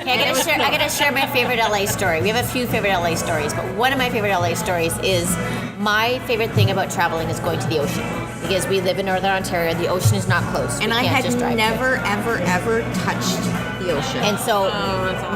Okay, I gotta share my favorite LA story. We have a few favorite LA stories, but one of my favorite LA stories is my favorite thing about traveling is going to the ocean. Because we live in Northern Ontario, the ocean is not close. And I had never, ever touched the ocean. And so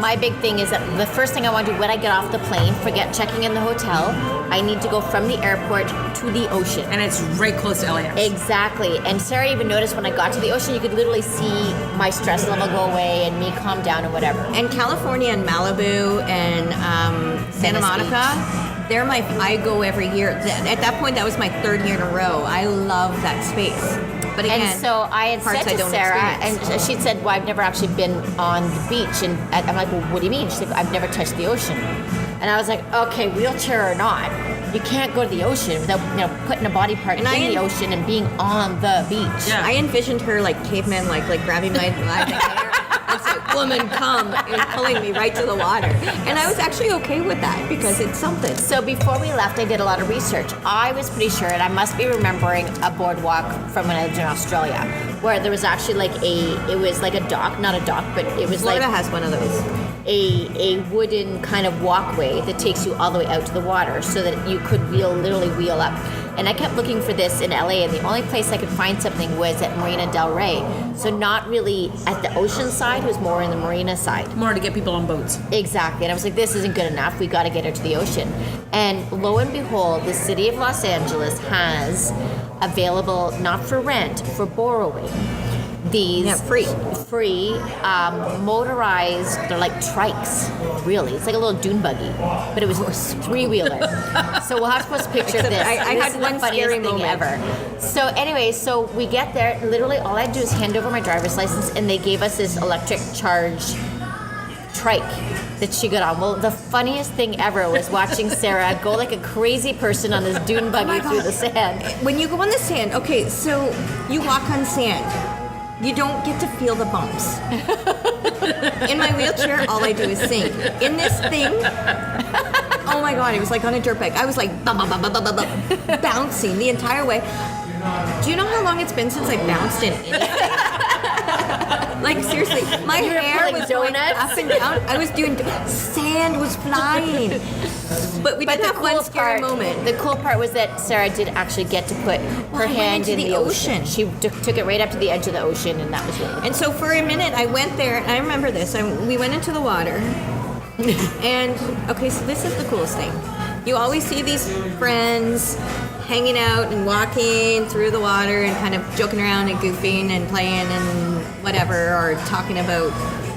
my big thing is that the first thing I want to do when I get off the plane, forget checking in the hotel, I need to go from the airport to the ocean. And it's right close to LAX. Exactly. And Sarah even noticed when I got to the ocean, you could literally see my stress level go away and me calm down and whatever. And California and Malibu and Santa Monica, they're I go every year. At that point, that was my 3rd year in a row. I love that space. But again, and so I had said to Sarah, and she said, well, I've never actually been on the beach. And I'm like, well, what do you mean? She's like, I've never touched the ocean. And I was like, okay, wheelchair or not, you can't go to the ocean without putting a body part in the ocean and being on the beach. Yeah. I envisioned her like caveman, like grabbing my hair. It's like, woman, come, and pulling me right to the water. And I was actually okay with that because it's something. So before we left, I did a lot of research. I was pretty sure, and I must be remembering a boardwalk from when I lived in Australia, where there was actually it was like a dock, not a dock, but it was Florida has one of those. A wooden kind of walkway that takes you all the way out to the water so that you could literally wheel up. And I kept looking for this in LA, and the only place I could find something was at Marina Del Rey. So not really at the ocean side, it was more in the marina side. More to get people on boats. Exactly. And I was like, this isn't good enough. We got to get her to the ocean. And lo and behold, the city of Los Angeles has available, not for rent, for borrowing, these free motorized, they're like trikes, really. It's like a little dune buggy, but it was a 3-wheeler. So we'll have to post a picture of this. I this had is one the funniest scary thing moment. ever. So anyway, so we get there, literally all I do is hand over my driver's license, and they gave us this electric charge trike that she got on. Well, the funniest thing ever was watching Sarah go like a crazy person on this dune buggy through the sand. When you go on the sand, okay, so you walk on sand. You don't get to feel the bumps. In my wheelchair, all I do is sink. In this thing, oh my God, it was like on a dirt bike. I was like bouncing the entire way. Do you know how long it's been since I bounced in anything? Like seriously, my hair was going up and down. I was doing, sand was flying. But we did have one scary moment. The cool part was that Sarah did actually get to put her hand in the ocean. She took it right up to the edge of the ocean, and that was really cool. And so for a minute, I went there, and I remember this. We went into the water, and okay, so this is the coolest thing. You always see these friends hanging out and walking through the water and kind of joking around and goofing and playing and whatever, or talking about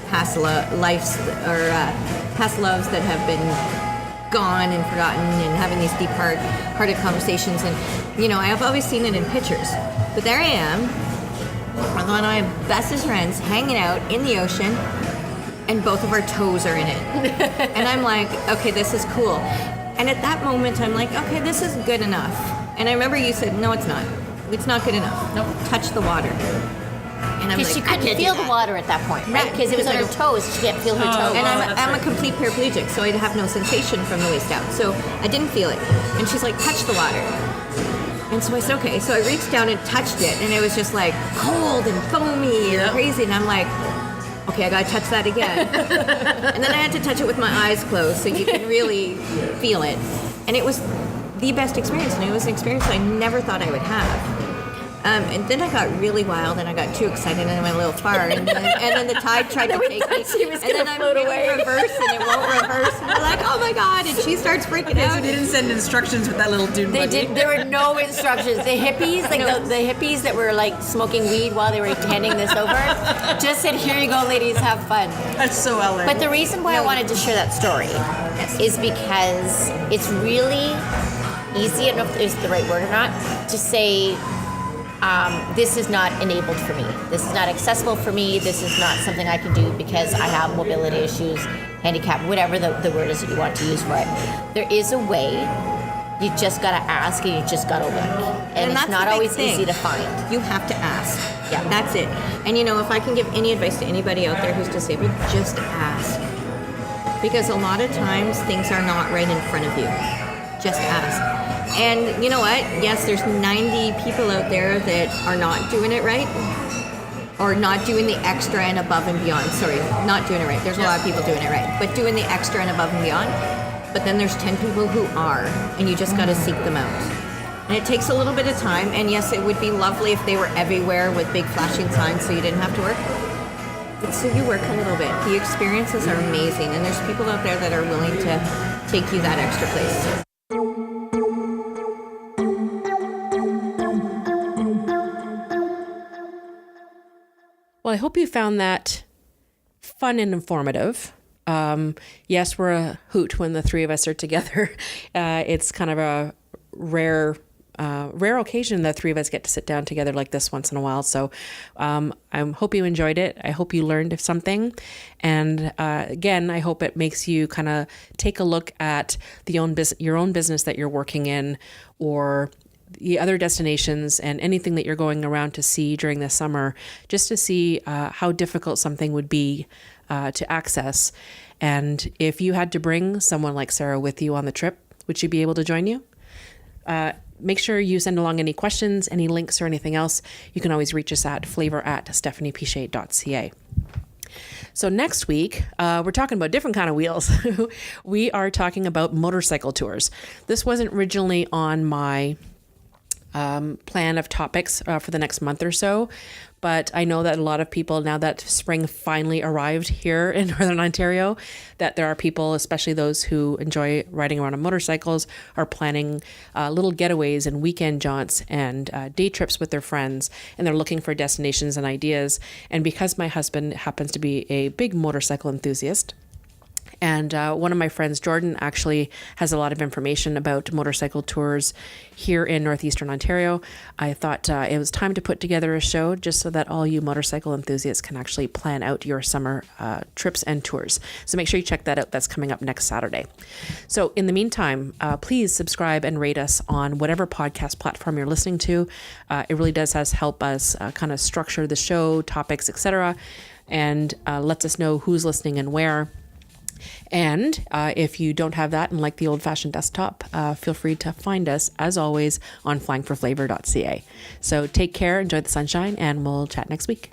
past lives or past loves that have been gone and forgotten, and having these deep-hearted conversations. And you know, I have always seen it in pictures, but there I am, one of my bestest friends, hanging out in the ocean, and both of our toes are in it. And I'm like, okay, this is cool. And at that moment, I'm like, okay, this is good enough. And I remember you said, no, it's not. It's not good enough. Nope. Touch the water. And I'm Because she like, I couldn't can't do feel the that. water at that point, right? Right, Because it was on her because I toes. She can't feel her toes. And that's I'm a right. complete paraplegic, so I'd have no sensation from the waist down. So I didn't feel it. And she's like, touch the water. And so I said, okay. So I reached down and touched it, and it was just like cold and foamy and crazy. And I'm like, okay, I gotta touch that again. And then I had to touch it with my eyes closed so you can really feel it. And it was the best experience, and it was an experience I never thought I would have. And then I got really wild, and I got too excited, and I went a little far, and then the tide tried to take me, she was and gonna then I'm float in away. reverse, and it won't reverse, and we're like, oh my god, and she starts freaking out. So they didn't send instructions with that little dude. They did. There were no instructions. The hippies, like the hippies that were like smoking weed while they were handing this over, just said, "Here you go, ladies, have fun." That's so LA. But the reason why I wanted to share that story is because it's really easy. I don't know if it's the right word or not to say. This is not enabled for me. This is not accessible for me. This is not something I can do because I have mobility issues, handicap, whatever the word is that you want to use for it. There is a way. You just gotta ask and you just gotta look. And it's that's not the big always thing. easy to find. You have to ask. Yeah. That's it. And you know, if I can give any advice to anybody out there who's disabled, just ask. Because a lot of times things are not right in front of you. Just ask. And you know what? Yes, there's 90 people out there that are not doing it right, or not doing the extra and above and beyond. Sorry, not doing it right. There's a lot of people doing it right, but doing the extra and above and beyond. But then there's 10 people who are, and you just got to seek them out. And it takes a little bit of time, and yes, it would be lovely if they were everywhere with big flashing signs so you didn't have to work. But so you work a little bit. The experiences are amazing, and there's people out there that are willing to take you that extra place. Well, I hope you found that fun and informative. Yes, we're a hoot when the three of us are together. It's kind of a rare occasion that three of us get to sit down together like this once in a while. So I hope you enjoyed it. I hope you learned something. And again, I hope it makes you kind of take a look at your own business that you're working in, or the other destinations and anything that you're going around to see during the summer, just to see how difficult something would be to access. And if you had to bring someone like Sarah with you on the trip, would she be able to join you? Make sure you send along any questions, any links, or anything else. You can always reach us at flavor@stephaniepichet.ca. So next week, we're talking about different kind of wheels. We are talking about motorcycle tours. This wasn't originally on my plan of topics for the next month or so. But I know that a lot of people, now that spring finally arrived here in Northern Ontario, that there are people, especially those who enjoy riding around on motorcycles, are planning little getaways and weekend jaunts and day trips with their friends. And they're looking for destinations and ideas. And because my husband happens to be a big motorcycle enthusiast, and one of my friends, Jordan, actually has a lot of information about motorcycle tours here in Northeastern Ontario. I thought it was time to put together a show just so that all you motorcycle enthusiasts can actually plan out your summer trips and tours. So make sure you check that out. That's coming up next Saturday. So in the meantime, please subscribe and rate us on whatever podcast platform you're listening to. It really does help us kind of structure the show, topics, etc., and lets us know who's listening and where. And if you don't have that and like the old-fashioned desktop, feel free to find us, as always, on flyingforflavor.ca. So take care, enjoy the sunshine, and we'll chat next week.